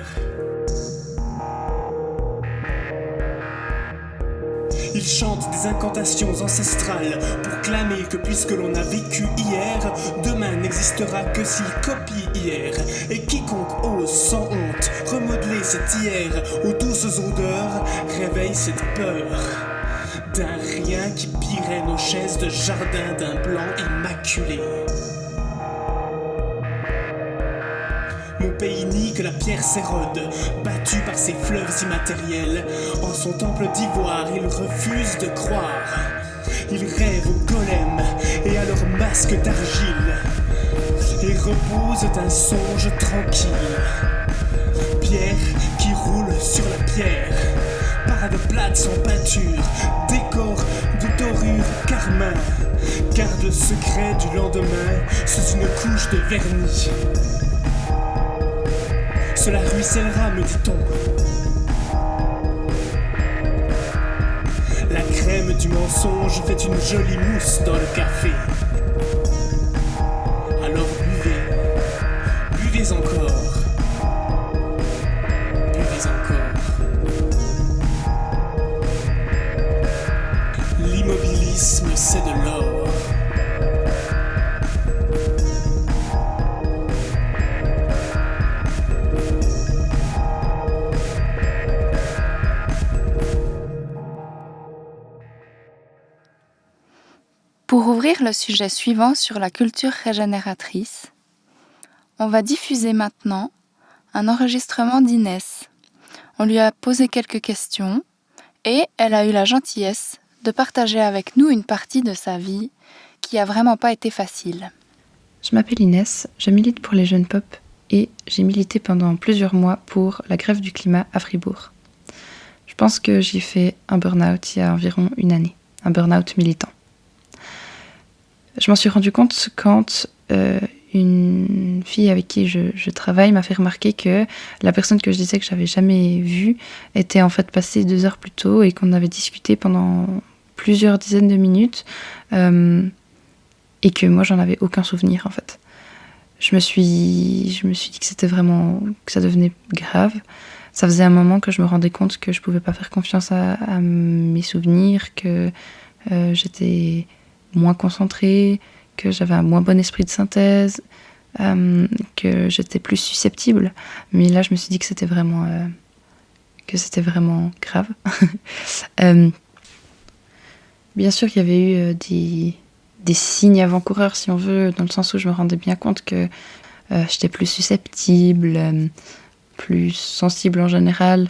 Il chante des incantations ancestrales pour clamer que puisque l'on a vécu hier, demain n'existera que s'il copie hier. Et quiconque ose sans honte remodeler cet hier aux douces odeurs réveille cette peur d'un rien qui pillerait nos chaises de jardin d'un blanc immaculé. Mon pays nie que la pierre s'érode, battu par ses fleuves immatériels. En son temple d'ivoire, il refuse de croire. Il rêve aux golems et à leur masque d'argile, et repose d'un songe tranquille. Pierre qui roule sur la pierre, parade plate sans peinture, décor de dorure carmin, garde le secret du lendemain sous une couche de vernis. Cela ruissellera, me dit-on. La crème du mensonge fait une jolie mousse dans le café. Alors buvez encore. Buvez encore. L'immobilisme, c'est de l'or. Pour ouvrir le sujet suivant sur la culture régénératrice, on va diffuser maintenant un enregistrement d'Inès. On lui a posé quelques questions et elle a eu la gentillesse de partager avec nous une partie de sa vie qui a vraiment pas été facile. Je m'appelle Inès, je milite pour les jeunes pop et j'ai milité pendant plusieurs mois pour la grève du climat à Fribourg. Je pense que j'ai fait un burn-out il y a environ une année, un burn-out militant. Je m'en suis rendu compte quand une fille avec qui je travaille m'a fait remarquer que la personne que je disais que j'avais jamais vue était en fait passée 2 heures plus tôt et qu'on avait discuté pendant plusieurs dizaines de minutes et que moi j'en avais aucun souvenir en fait. Je me suis dit que c'était vraiment, que ça devenait grave. Ça faisait un moment que je me rendais compte que je pouvais pas faire confiance à mes souvenirs, que j'étais moins concentrée, que j'avais un moins bon esprit de synthèse, que j'étais plus susceptible. Mais là, je me suis dit que c'était vraiment grave. Bien sûr, il y avait eu des signes avant-coureurs, si on veut, dans le sens où je me rendais bien compte que j'étais plus susceptible, plus sensible en général,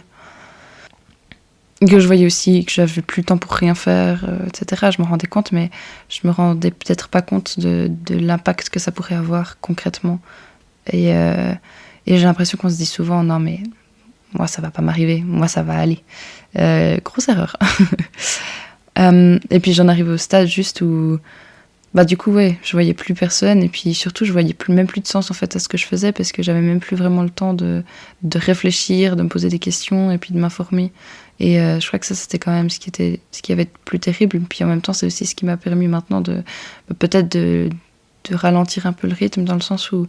que je voyais aussi que j'avais plus le temps pour rien faire, etc. Je me rendais compte, mais je me rendais peut-être pas compte de l'impact que ça pourrait avoir concrètement. Et j'ai l'impression qu'on se dit souvent, non mais moi ça va pas m'arriver, moi ça va aller. Grosse erreur. Et puis j'en arrive au stade juste où, du coup ouais, je voyais plus personne et puis surtout je voyais même plus de sens en fait à ce que je faisais parce que j'avais même plus vraiment le temps de réfléchir, de me poser des questions et puis de m'informer. Et je crois que ça c'était quand même ce qui avait de plus terrible. Puis en même temps c'est aussi ce qui m'a permis maintenant peut-être de ralentir un peu le rythme, dans le sens où,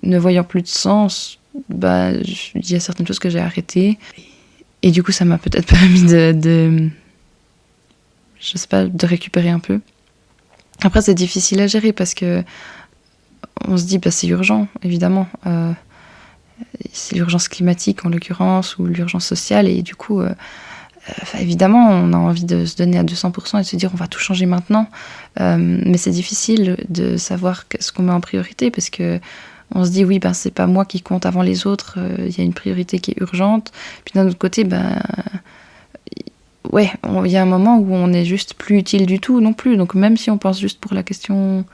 ne voyant plus de sens, il y a certaines choses que j'ai arrêtées et du coup ça m'a peut-être permis de récupérer un peu. Après c'est difficile à gérer parce que on se dit c'est urgent évidemment, c'est l'urgence climatique en l'occurrence ou l'urgence sociale et du coup évidemment on a envie de se donner à 200% et de se dire on va tout changer maintenant, mais c'est difficile de savoir ce qu'on met en priorité parce que on se dit oui c'est pas moi qui compte avant les autres, il y a une priorité qui est urgente, puis d'un autre côté il y a un moment où on n'est juste plus utile du tout non plus, donc même si on pense juste pour la question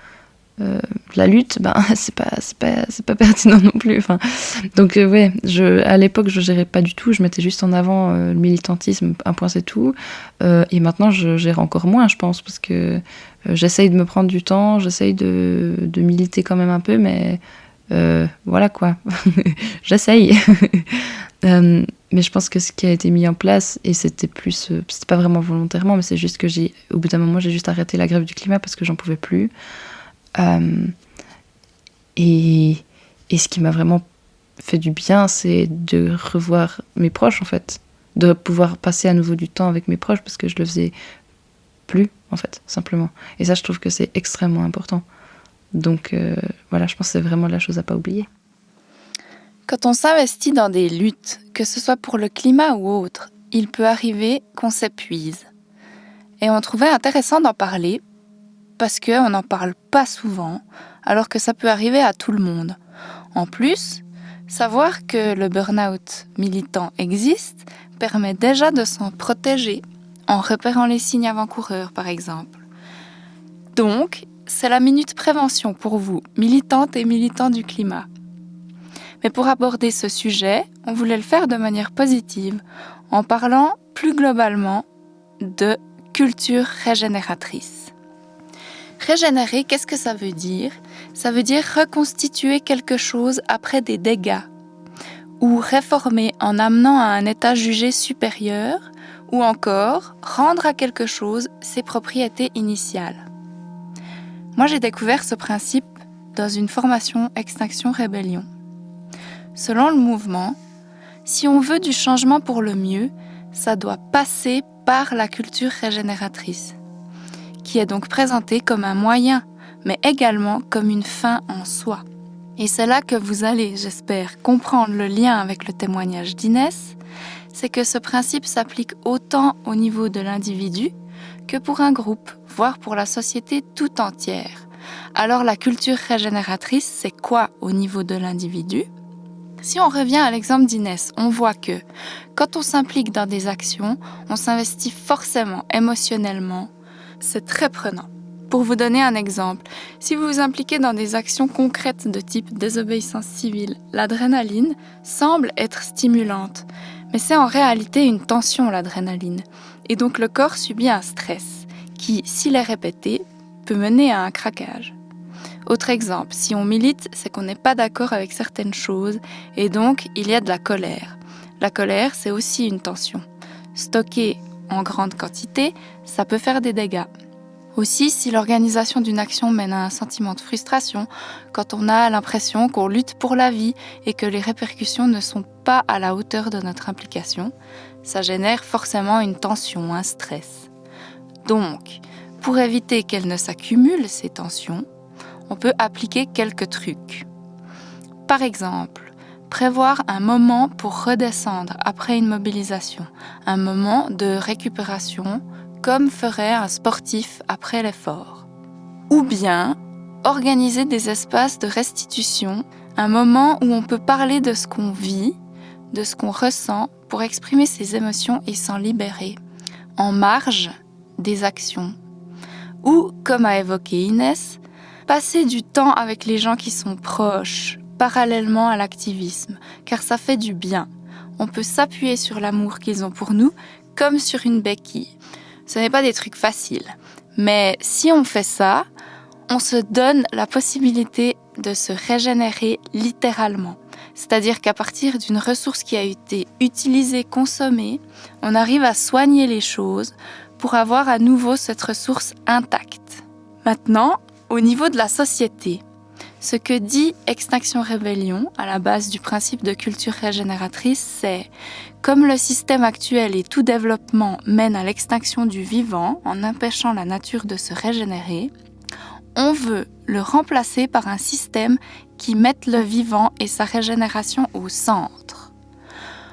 de la lutte, c'est pas pertinent non plus. Donc à l'époque je gérais pas du tout, je mettais juste en avant le militantisme, un point c'est tout, et maintenant je gère encore moins je pense, parce que j'essaye de me prendre du temps, j'essaye de militer quand même un peu, mais voilà quoi, j'essaye. Mais je pense que ce qui a été mis en place, et c'était pas vraiment volontairement, mais c'est juste que au bout d'un moment j'ai juste arrêté la grève du climat parce que j'en pouvais plus. Et ce qui m'a vraiment fait du bien, c'est de revoir mes proches en fait, de pouvoir passer à nouveau du temps avec mes proches parce que je le faisais plus en fait, simplement. Et ça je trouve que c'est extrêmement important. Donc je pense que c'est vraiment la chose à pas oublier. Quand on s'investit dans des luttes, que ce soit pour le climat ou autre, il peut arriver qu'on s'épuise. Et on trouvait intéressant d'en parler parce qu'on n'en parle pas souvent, alors que ça peut arriver à tout le monde. En plus, Savoir que le burn-out militant existe permet déjà de s'en protéger, en repérant les signes avant-coureurs par exemple. Donc, c'est la minute prévention pour vous, militantes et militants du climat. Mais pour aborder ce sujet, on voulait le faire de manière positive, en parlant plus globalement de culture régénératrice. Régénérer, qu'est-ce que ça veut dire ? Ça veut dire reconstituer quelque chose après des dégâts, ou réformer en amenant à un état jugé supérieur, ou encore rendre à quelque chose ses propriétés initiales. Moi, j'ai découvert ce principe dans une formation Extinction Rébellion. Selon le mouvement, si on veut du changement pour le mieux, ça doit passer par la culture régénératrice, qui est donc présentée comme un moyen, mais également comme une fin en soi. Et c'est là que vous allez, j'espère, comprendre le lien avec le témoignage d'Inès, c'est que ce principe s'applique autant au niveau de l'individu que pour un groupe, voire pour la société tout entière. Alors la culture régénératrice, c'est quoi au niveau de l'individu ? Si on revient à l'exemple d'Inès, on voit que quand on s'implique dans des actions, on s'investit forcément émotionnellement. C'est très prenant. Pour vous donner un exemple, si vous vous impliquez dans des actions concrètes de type désobéissance civile, l'adrénaline semble être stimulante, mais c'est en réalité une tension, l'adrénaline. Et donc le corps subit un stress qui, s'il est répété, peut mener à un craquage. Autre exemple, si on milite, c'est qu'on n'est pas d'accord avec certaines choses et donc il y a de la colère. La colère, c'est aussi une tension. Stockée en grande quantité, ça peut faire des dégâts. Aussi, si l'organisation d'une action mène à un sentiment de frustration, quand on a l'impression qu'on lutte pour la vie et que les répercussions ne sont pas à la hauteur de notre implication, ça génère forcément une tension, un stress. Donc, pour éviter qu'elles ne s'accumulent, ces tensions, on peut appliquer quelques trucs. Par exemple, prévoir un moment pour redescendre après une mobilisation, un moment de récupération, comme ferait un sportif après l'effort. Ou bien, organiser des espaces de restitution, un moment où on peut parler de ce qu'on vit, de ce qu'on ressent, pour exprimer ses émotions et s'en libérer, en marge des actions. Ou, comme a évoqué Inès, passer du temps avec les gens qui sont proches, parallèlement à l'activisme, car ça fait du bien. On peut s'appuyer sur l'amour qu'ils ont pour nous, comme sur une béquille. Ce n'est pas des trucs faciles, mais si on fait ça, on se donne la possibilité de se régénérer littéralement. C'est-à-dire qu'à partir d'une ressource qui a été utilisée, consommée, on arrive à soigner les choses pour avoir à nouveau cette ressource intacte. Maintenant, au niveau de la société, ce que dit Extinction Rébellion, à la base du principe de culture régénératrice, c'est comme le système actuel et tout développement mène à l'extinction du vivant en empêchant la nature de se régénérer, on veut le remplacer par un système qui mette le vivant et sa régénération au centre.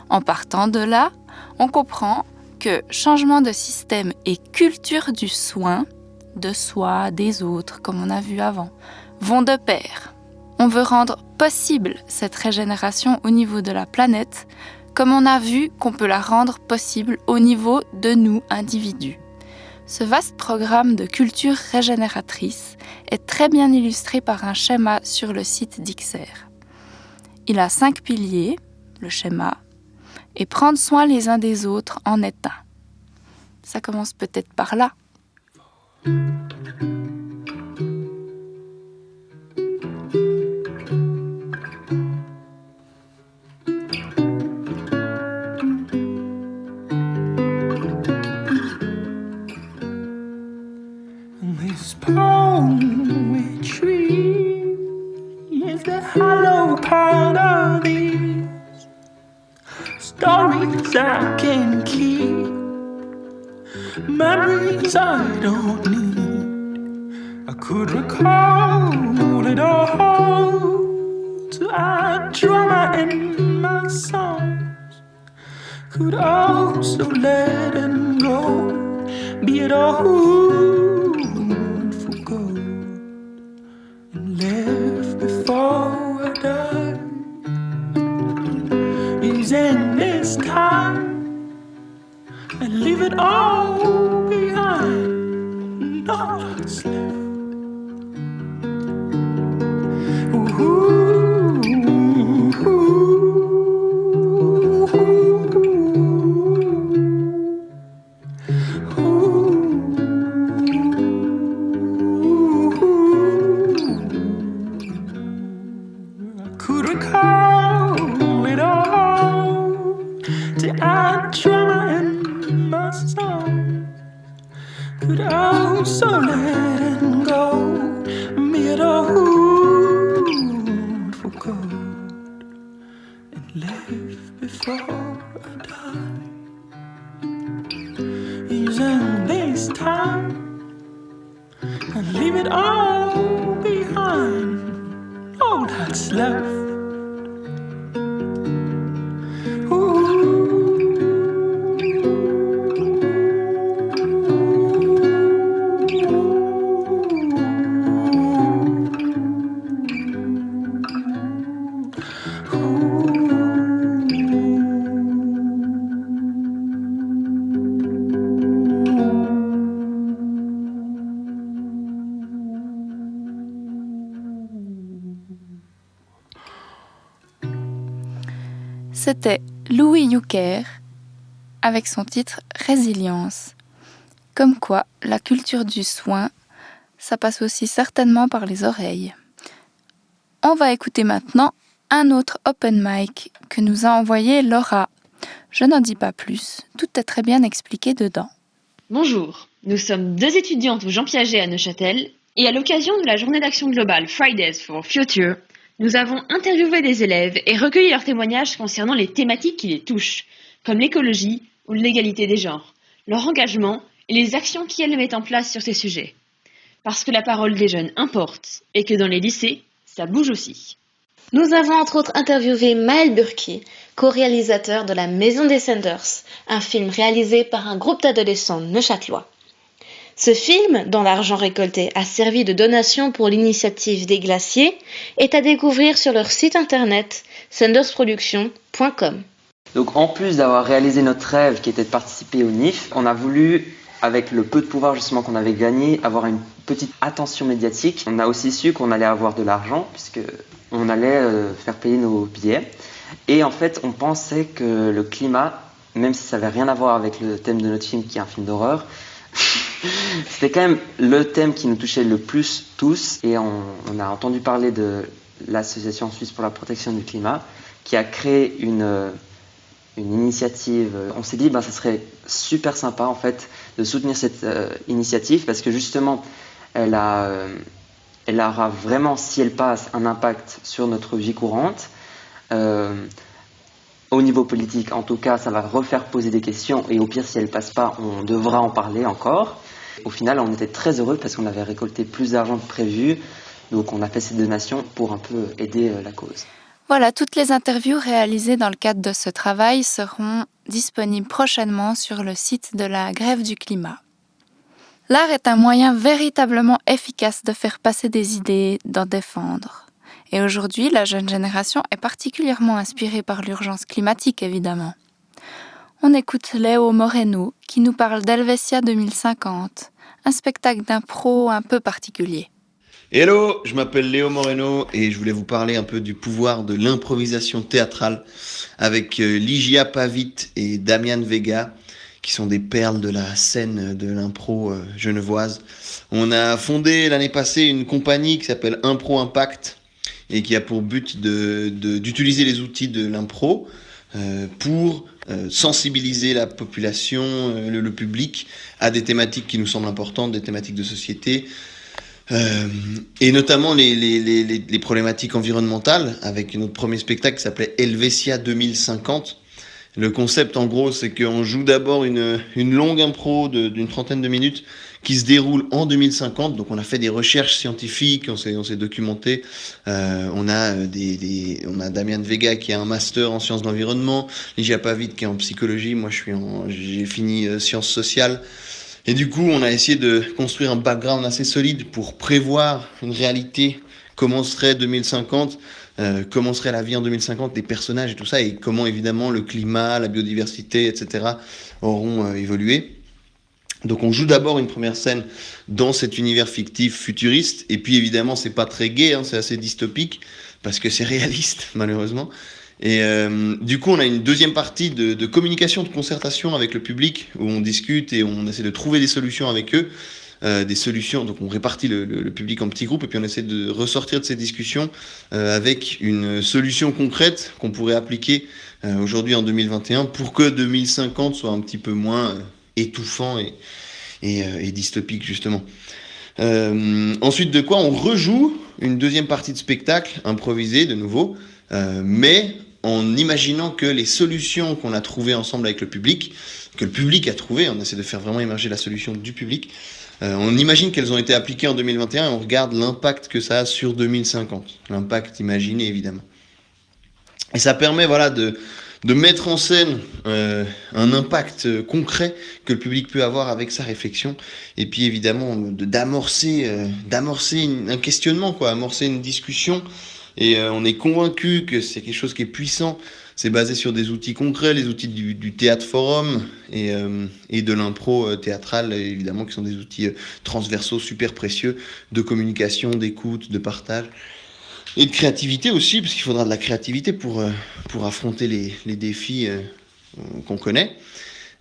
En partant de là, on comprend que changement de système et culture du soin, de soi, des autres, comme on a vu avant, vont de pair. On veut rendre possible cette régénération au niveau de la planète, comme on a vu qu'on peut la rendre possible au niveau de nous, individus. Ce vaste programme de culture régénératrice est très bien illustré par un schéma sur le site d'ICSER. Il a 5 piliers, le schéma, et prendre soin les uns des autres en est un. Ça commence peut-être par là. This palm tree is the hollow part of these stories I can keep, memories I don't need. I could recall it all, so I drama in my songs. Could also let it go, be it all forgot and left before I died. using this time and leave it all behind. All that's left. C'était Louis Youker avec son titre « Résilience ». Comme quoi, la culture du soin, ça passe aussi certainement par les oreilles. On va écouter maintenant un autre open mic que nous a envoyé Laura. Je n'en dis pas plus, tout est très bien expliqué dedans. Bonjour, nous sommes 2 étudiantes au Jean Piaget à Neuchâtel et à l'occasion de la journée d'action globale Fridays for Future, nous avons interviewé des élèves et recueilli leurs témoignages concernant les thématiques qui les touchent, comme l'écologie ou l'égalité des genres, leur engagement et les actions qu'elles mettent en place sur ces sujets. Parce que la parole des jeunes importe et que dans les lycées, ça bouge aussi. Nous avons entre autres interviewé Maël Burki, co-réalisateur de La Maison des Sanders, un film réalisé par un groupe d'adolescents neuchâtelois. Ce film, dont l'argent récolté a servi de donation pour l'initiative des glaciers, est à découvrir sur leur site internet sandersproduction.com. Donc en plus d'avoir réalisé notre rêve qui était de participer au NIF, on a voulu, avec le peu de pouvoir justement qu'on avait gagné, avoir une petite attention médiatique. On a aussi su qu'on allait avoir de l'argent puisque on allait faire payer nos billets. Et en fait, on pensait que le climat, même si ça n'avait rien à voir avec le thème de notre film qui est un film d'horreur, c'était quand même le thème qui nous touchait le plus tous. Et on a entendu parler de l'Association suisse pour la protection du climat qui a créé une initiative. On s'est dit ça serait super sympa en fait de soutenir cette initiative parce que justement elle aura vraiment, si elle passe, un impact sur notre vie courante. Au niveau politique, en tout cas, ça va refaire poser des questions et au pire, si elle passe pas, on devra en parler encore. Au final, on était très heureux parce qu'on avait récolté plus d'argent que prévu, donc on a fait ces donations pour un peu aider la cause. Voilà, toutes les interviews réalisées dans le cadre de ce travail seront disponibles prochainement sur le site de la Grève du climat. L'art est un moyen véritablement efficace de faire passer des idées, d'en défendre. Et aujourd'hui, la jeune génération est particulièrement inspirée par l'urgence climatique, évidemment. On écoute Léo Moreno qui nous parle d'Helvetia 2050, un spectacle d'impro un peu particulier. Hello, je m'appelle Léo Moreno et je voulais vous parler un peu du pouvoir de l'improvisation théâtrale avec Ligia Pavit et Damian Vega, qui sont des perles de la scène de l'impro genevoise. On a fondé l'année passée une compagnie qui s'appelle Impro Impact et qui a pour but d'utiliser les outils de l'impro pour sensibiliser la population, le public, à des thématiques qui nous semblent importantes, des thématiques de société, et notamment les problématiques environnementales, avec notre premier spectacle qui s'appelait Helvetia 2050. Le concept, en gros, c'est qu'on joue d'abord une longue impro d'une trentaine de minutes qui se déroule en 2050. Donc, on a fait des recherches scientifiques, on s'est documenté. On a Damian Vega qui a un master en sciences de l'environnement, Ligia Pavit qui est en psychologie. Moi, j'ai fini sciences sociales. Et du coup, on a essayé de construire un background assez solide pour prévoir une réalité, comment serait 2050, comment serait la vie en 2050, des personnages et tout ça, et comment évidemment le climat, la biodiversité, etc. auront évolué. Donc on joue d'abord une première scène dans cet univers fictif futuriste, et puis évidemment c'est pas très gai, c'est assez dystopique, parce que c'est réaliste malheureusement. Et du coup on a une deuxième partie de communication, de concertation avec le public, où on discute et on essaie de trouver des solutions avec eux, des solutions, donc on répartit le public en petits groupes, et puis on essaie de ressortir de ces discussions avec une solution concrète qu'on pourrait appliquer aujourd'hui en 2021, pour que 2050 soit un petit peu moins étouffant et dystopique justement. Ensuite de quoi on rejoue une deuxième partie de spectacle improvisée de nouveau, mais en imaginant que les solutions qu'on a trouvées ensemble avec le public, que le public a trouvées, on essaie de faire vraiment émerger la solution du public, on imagine qu'elles ont été appliquées en 2021 et on regarde l'impact que ça a sur 2050, l'impact imaginé évidemment. Et ça permet de mettre en scène un impact concret que le public peut avoir avec sa réflexion, et puis évidemment d'amorcer un questionnement, amorcer une discussion, et on est convaincu que c'est quelque chose qui est puissant. C'est basé sur des outils concrets, les outils du théâtre forum et de l'impro théâtrale, évidemment, qui sont des outils transversaux super précieux de communication, d'écoute, de partage. Et de créativité aussi, parce qu'il faudra de la créativité pour affronter les défis qu'on connaît.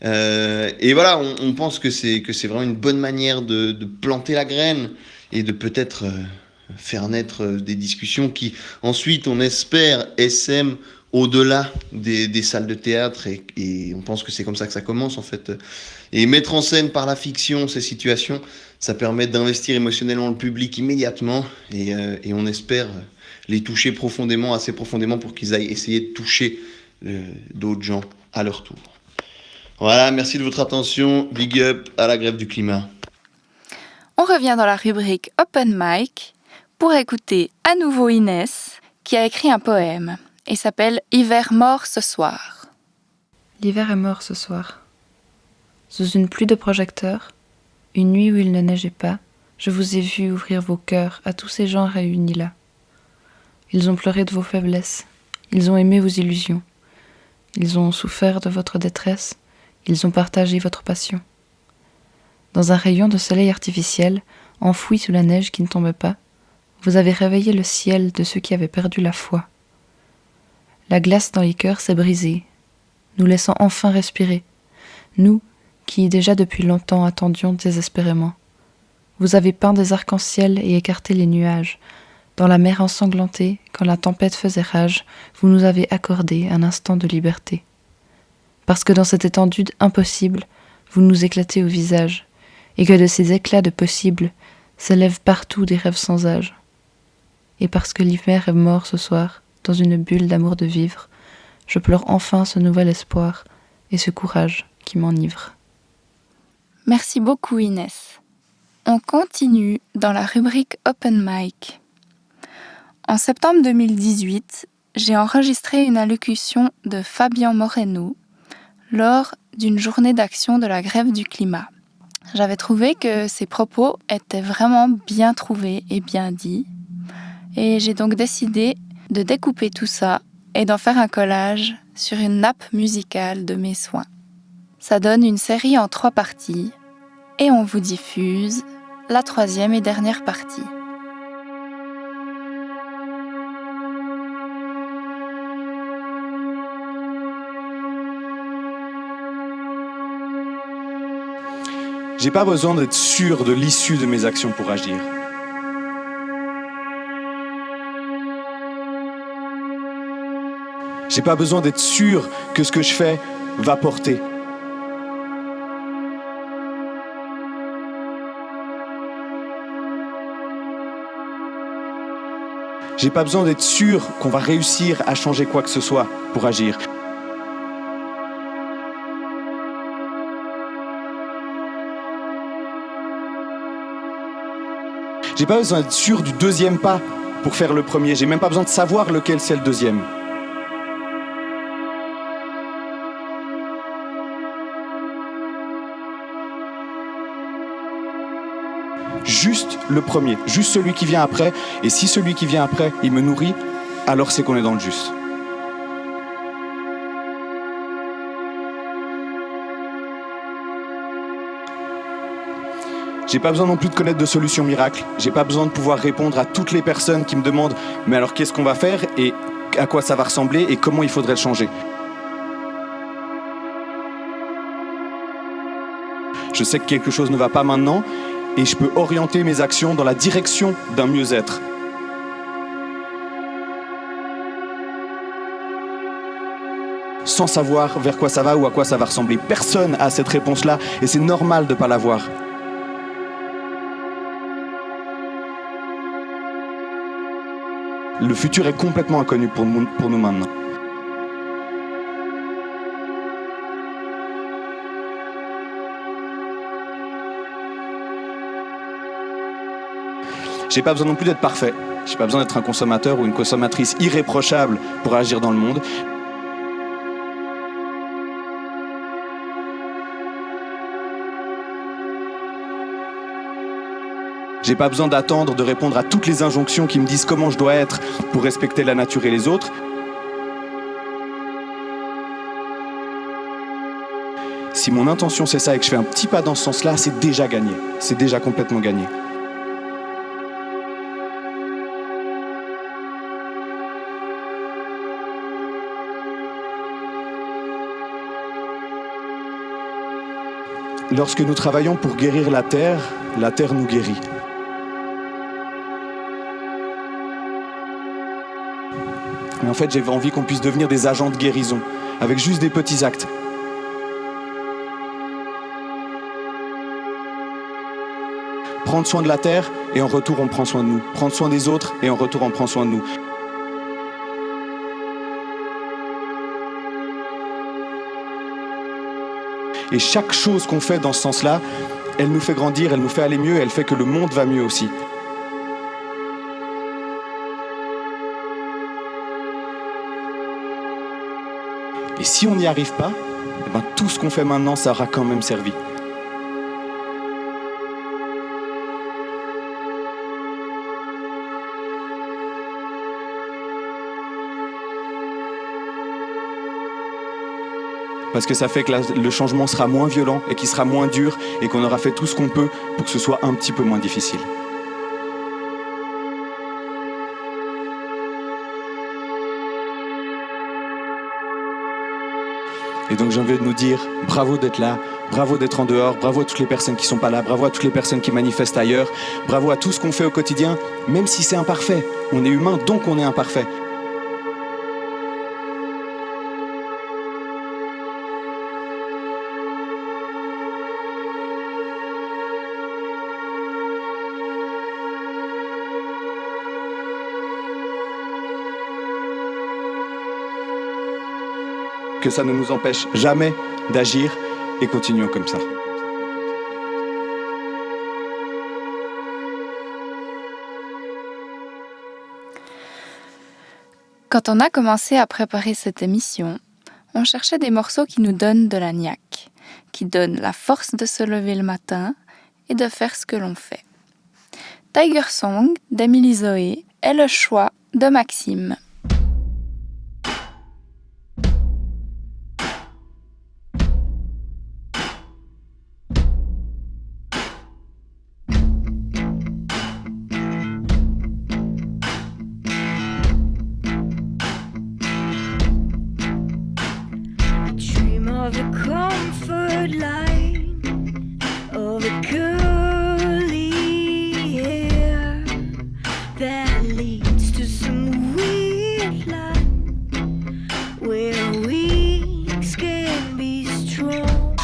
Et voilà, on pense que c'est vraiment une bonne manière de planter la graine et de peut-être faire naître des discussions qui, ensuite, on espère, essaiment au-delà des salles de théâtre. Et on pense que c'est comme ça que ça commence, en fait. Et mettre en scène par la fiction ces situations, ça permet d'investir émotionnellement le public immédiatement. Et on espère les toucher profondément, assez profondément, pour qu'ils aillent essayer de toucher d'autres gens à leur tour. Voilà, merci de votre attention. Big up à la grève du climat. On revient dans la rubrique Open Mic pour écouter à nouveau Inès, qui a écrit un poème et s'appelle « Hiver mort ce soir ». L'hiver est mort ce soir. Sous une pluie de projecteurs, une nuit où il ne neigeait pas, je vous ai vu ouvrir vos cœurs à tous ces gens réunis là. Ils ont pleuré de vos faiblesses, ils ont aimé vos illusions, ils ont souffert de votre détresse, ils ont partagé votre passion. Dans un rayon de soleil artificiel, enfoui sous la neige qui ne tombe pas, vous avez réveillé le ciel de ceux qui avaient perdu la foi. La glace dans les cœurs s'est brisée, nous laissant enfin respirer, nous qui déjà depuis longtemps attendions désespérément. Vous avez peint des arcs-en-ciel et écarté les nuages. Dans la mer ensanglantée, quand la tempête faisait rage, vous nous avez accordé un instant de liberté. Parce que dans cette étendue impossible, vous nous éclatez au visage, et que de ces éclats de possible s'élèvent partout des rêves sans âge. Et parce que l'hiver est mort ce soir, dans une bulle d'amour de vivre, je pleure enfin ce nouvel espoir et ce courage qui m'enivre. Merci beaucoup Inès. On continue dans la rubrique Open Mic. En septembre 2018, j'ai enregistré une allocution de Fabien Moreno lors d'une journée d'action de la grève du climat. J'avais trouvé que ses propos étaient vraiment bien trouvés et bien dits, et j'ai donc décidé de découper tout ça et d'en faire un collage sur une nappe musicale de mes soins. Ça donne une série en 3 parties, et on vous diffuse la 3e et dernière partie. J'ai pas besoin d'être sûr de l'issue de mes actions pour agir. J'ai pas besoin d'être sûr que ce que je fais va porter. J'ai pas besoin d'être sûr qu'on va réussir à changer quoi que ce soit pour agir. J'ai pas besoin d'être sûr du 2e pas pour faire le premier. J'ai même pas besoin de savoir lequel c'est le 2e. Juste le premier, juste celui qui vient après. Et si celui qui vient après, il me nourrit, alors c'est qu'on est dans le juste. J'ai pas besoin non plus de connaître de solutions miracles. J'ai pas besoin de pouvoir répondre à toutes les personnes qui me demandent « Mais alors qu'est-ce qu'on va faire et à quoi ça va ressembler et comment il faudrait le changer ?» Je sais que quelque chose ne va pas maintenant et je peux orienter mes actions dans la direction d'un mieux-être. Sans savoir vers quoi ça va ou à quoi ça va ressembler. Personne n'a cette réponse-là et c'est normal de ne pas l'avoir. Le futur est complètement inconnu pour nous maintenant. J'ai pas besoin non plus d'être parfait. J'ai pas besoin d'être un consommateur ou une consommatrice irréprochable pour agir dans le monde. J'ai pas besoin d'attendre de répondre à toutes les injonctions qui me disent comment je dois être pour respecter la nature et les autres. Si mon intention c'est ça et que je fais un petit pas dans ce sens-là, c'est déjà gagné. C'est déjà complètement gagné. Lorsque nous travaillons pour guérir la terre nous guérit. Mais en fait, j'avais envie qu'on puisse devenir des agents de guérison, avec juste des petits actes. Prendre soin de la terre, et en retour, on prend soin de nous. Prendre soin des autres, et en retour, on prend soin de nous. Et chaque chose qu'on fait dans ce sens-là, elle nous fait grandir, elle nous fait aller mieux, elle fait que le monde va mieux aussi. Et si on n'y arrive pas, eh ben, tout ce qu'on fait maintenant, ça aura quand même servi. Parce que ça fait que le changement sera moins violent et qu'il sera moins dur et qu'on aura fait tout ce qu'on peut pour que ce soit un petit peu moins difficile. Et donc j'ai envie de nous dire bravo d'être là, bravo d'être en dehors, bravo à toutes les personnes qui sont pas là, bravo à toutes les personnes qui manifestent ailleurs, bravo à tout ce qu'on fait au quotidien, même si c'est imparfait. On est humain, donc on est imparfait. Que ça ne nous empêche jamais d'agir et continuons comme ça. Quand on a commencé à préparer cette émission, on cherchait des morceaux qui nous donnent de la niaque, qui donnent la force de se lever le matin et de faire ce que l'on fait. Tiger Song d'Emily Zoé est le choix de Maxime. Of a comfort line, of a curly hair that leads to some weird line where weeks can be strong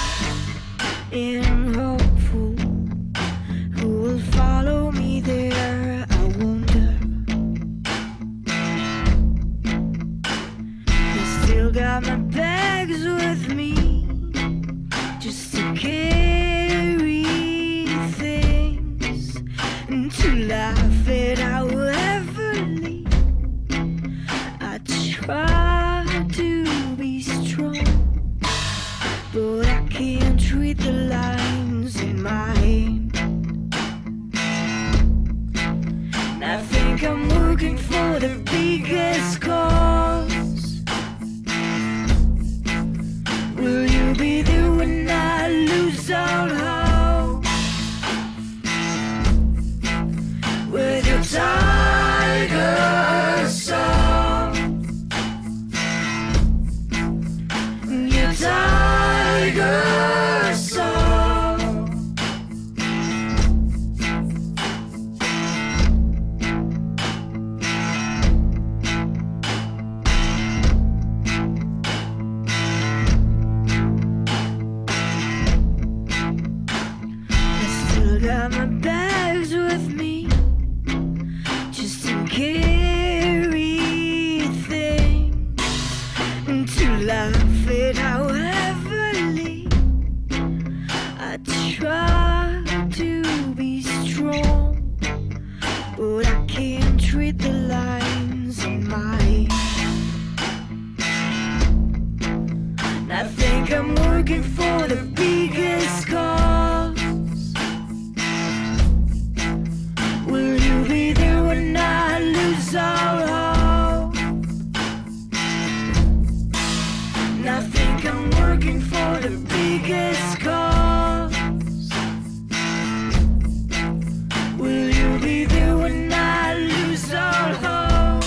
and hopeful. Who will follow me there, I wonder. I still got my bags with me, just to got my bags with me, just to carry things, and to laugh it out heavily. I try to be strong, but I can't read the lines on my. I think I'm working for the biggest cause. Will you be there when I lose all hope? And I think I'm working for the biggest cause. Will you be there when I lose all hope?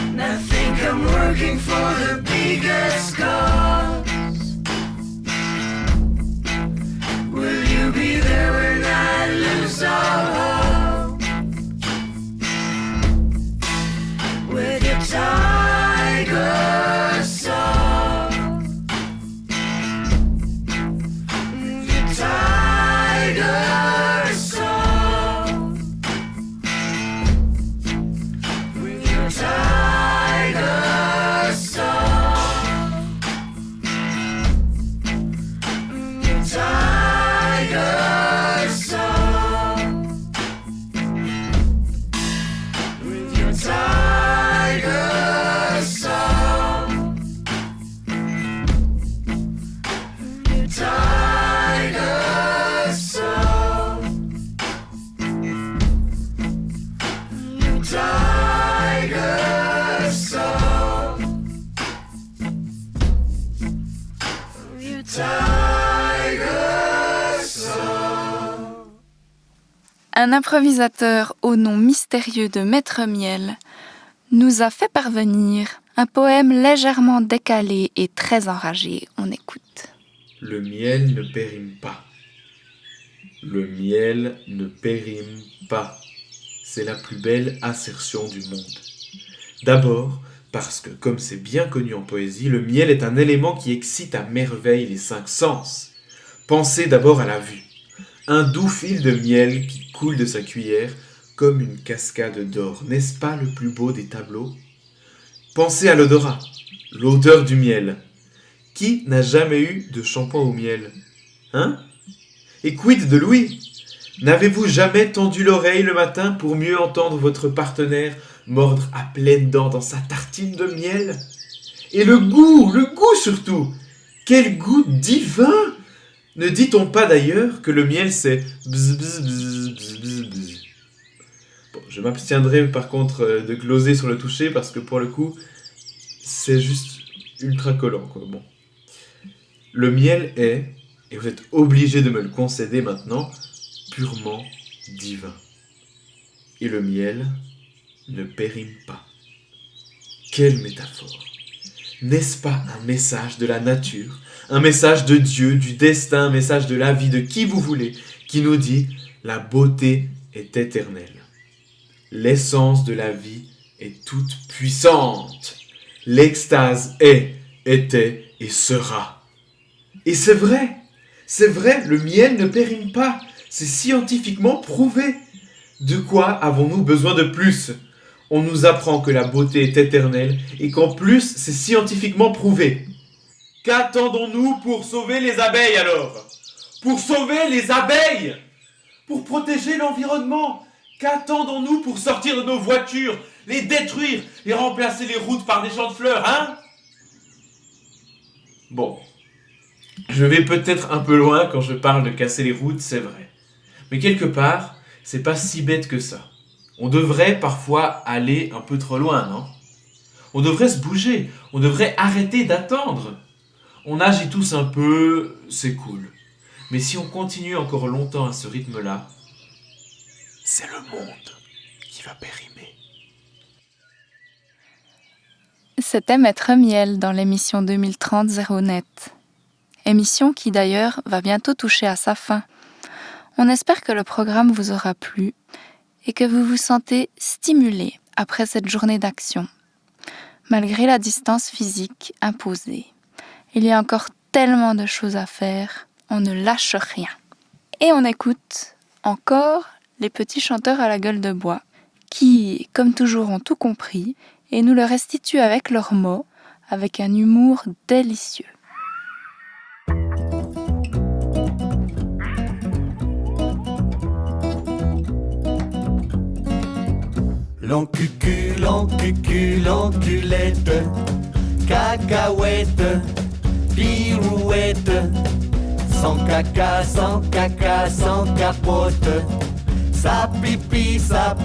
And I think I'm working for the biggest cause. Will you be there when I lose all hope? With your tiger soul, your tiger soul, with your tiger soul, your tiger soul, with your tiger soul, your tiger soul, your tiger soul, your tiger soul. Un improvisateur au nom mystérieux de Maître Miel nous a fait parvenir un poème légèrement décalé et très enragé. On écoute. Le miel ne périme pas. Le miel ne périme pas. C'est la plus belle assertion du monde. D'abord, parce que, comme c'est bien connu en poésie, le miel est un élément qui excite à merveille les 5 sens. Pensez d'abord à la vue. Un doux fil de miel qui coule de sa cuillère comme une cascade d'or. N'est-ce pas le plus beau des tableaux ? Pensez à l'odorat, l'odeur du miel. Qui n'a jamais eu de shampoing au miel ? Hein ? Et quid de Louis ? N'avez-vous jamais tendu l'oreille le matin pour mieux entendre votre partenaire mordre à pleines dents dans sa tartine de miel ? Et le goût surtout ! Quel goût divin ! Ne dit-on pas d'ailleurs que le miel c'est bzz bzz bzz bzz bzz bzz. Bon, je m'abstiendrai par contre de gloser sur le toucher parce que pour le coup, c'est juste ultra collant quoi. Bon. Le miel est, et vous êtes obligé de me le concéder maintenant, purement divin. Et le miel ne périme pas. Quelle métaphore! N'est-ce pas un message de la nature, un message de Dieu, du destin, un message de la vie, de qui vous voulez, qui nous dit « La beauté est éternelle. L'essence de la vie est toute puissante. L'extase est, était et sera. » Et c'est vrai, le miel ne périme pas. C'est scientifiquement prouvé. De quoi avons-nous besoin de plus ? On nous apprend que la beauté est éternelle et qu'en plus, c'est scientifiquement prouvé. Qu'attendons-nous pour sauver les abeilles alors ? Pour sauver les abeilles ? Pour protéger l'environnement ? Qu'attendons-nous pour sortir de nos voitures, les détruire et remplacer les routes par des champs de fleurs, hein ? Bon, je vais peut-être un peu loin quand je parle de casser les routes, c'est vrai. Mais quelque part, c'est pas si bête que ça. On devrait parfois aller un peu trop loin, non ? On devrait se bouger, on devrait arrêter d'attendre. On agit tous un peu, c'est cool. Mais si on continue encore longtemps à ce rythme-là, c'est le monde qui va périmer. C'était Maître Miel dans l'émission 2030 Zéro Net. Émission qui d'ailleurs va bientôt toucher à sa fin. On espère que le programme vous aura plu et que vous vous sentez stimulé après cette journée d'action. Malgré la distance physique imposée, il y a encore tellement de choses à faire on ne lâche rien. Et on écoute encore les petits chanteurs à la gueule de bois, qui, comme toujours, ont tout compris et nous le restituent avec leurs mots, avec un humour délicieux. L'encucu, l'enculette, cacahuète, pirouette, sans caca, sans capote. Ça pipi, ça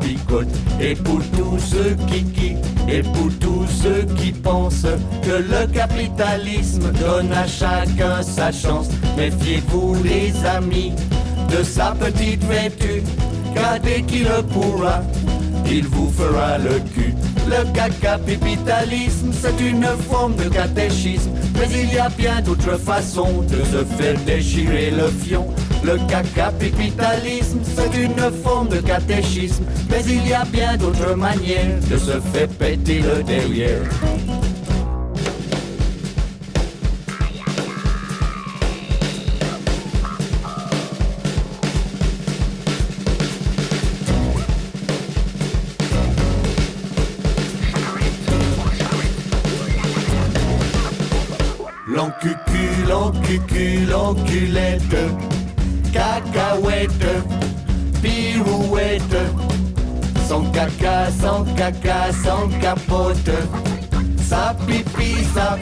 picote. Et pour tous ceux qui quittent, et pour tous ceux qui pensent que le capitalisme donne à chacun sa chance, méfiez-vous les amis de sa petite vertu, car dès qu'il le pourra, il vous fera le cul. Le caca-pipitalisme, c'est une forme de catéchisme, mais il y a bien d'autres façons de se faire déchirer le fion. Le caca-pipitalisme, c'est une forme de catéchisme, mais il y a bien d'autres manières de se faire péter le derrière. L'encucu, l'enculette, cacahuète, pirouette, sans caca, sans capote. Ça pipi, ça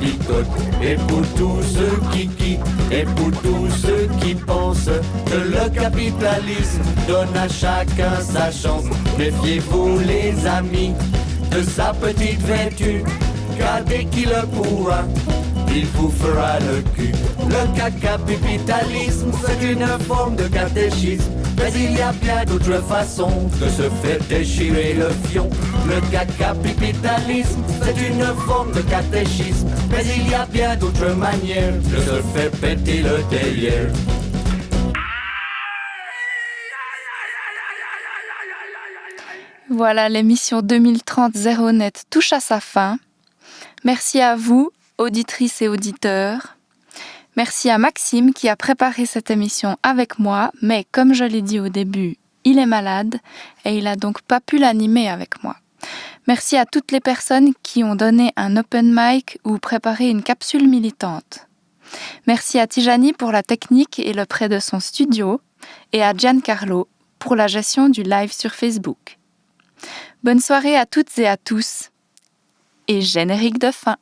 picote. Et pour tous ceux qui quittent, et pour tous ceux qui pensent que le capitalisme donne à chacun sa chance, méfiez-vous les amis de sa petite vertu, car dès qu'il le pourra, il vous fera le cul. Le caca-pipitalisme, c'est une forme de catéchisme, mais il y a bien d'autres façons de se faire déchirer le fion. Le caca-pipitalisme, c'est une forme de catéchisme, mais il y a bien d'autres manières de se faire péter le derrière. Voilà, l'émission 2030 Zéro Net touche à sa fin. Merci à vous, auditrices et auditeurs. Merci à Maxime qui a préparé cette émission avec moi, mais comme je l'ai dit au début, il est malade et il n'a donc pas pu l'animer avec moi. Merci à toutes les personnes qui ont donné un open mic ou préparé une capsule militante. Merci à Tijani pour la technique et le prêt de son studio, et à Giancarlo pour la gestion du live sur Facebook. Bonne soirée à toutes et à tous, et générique de fin.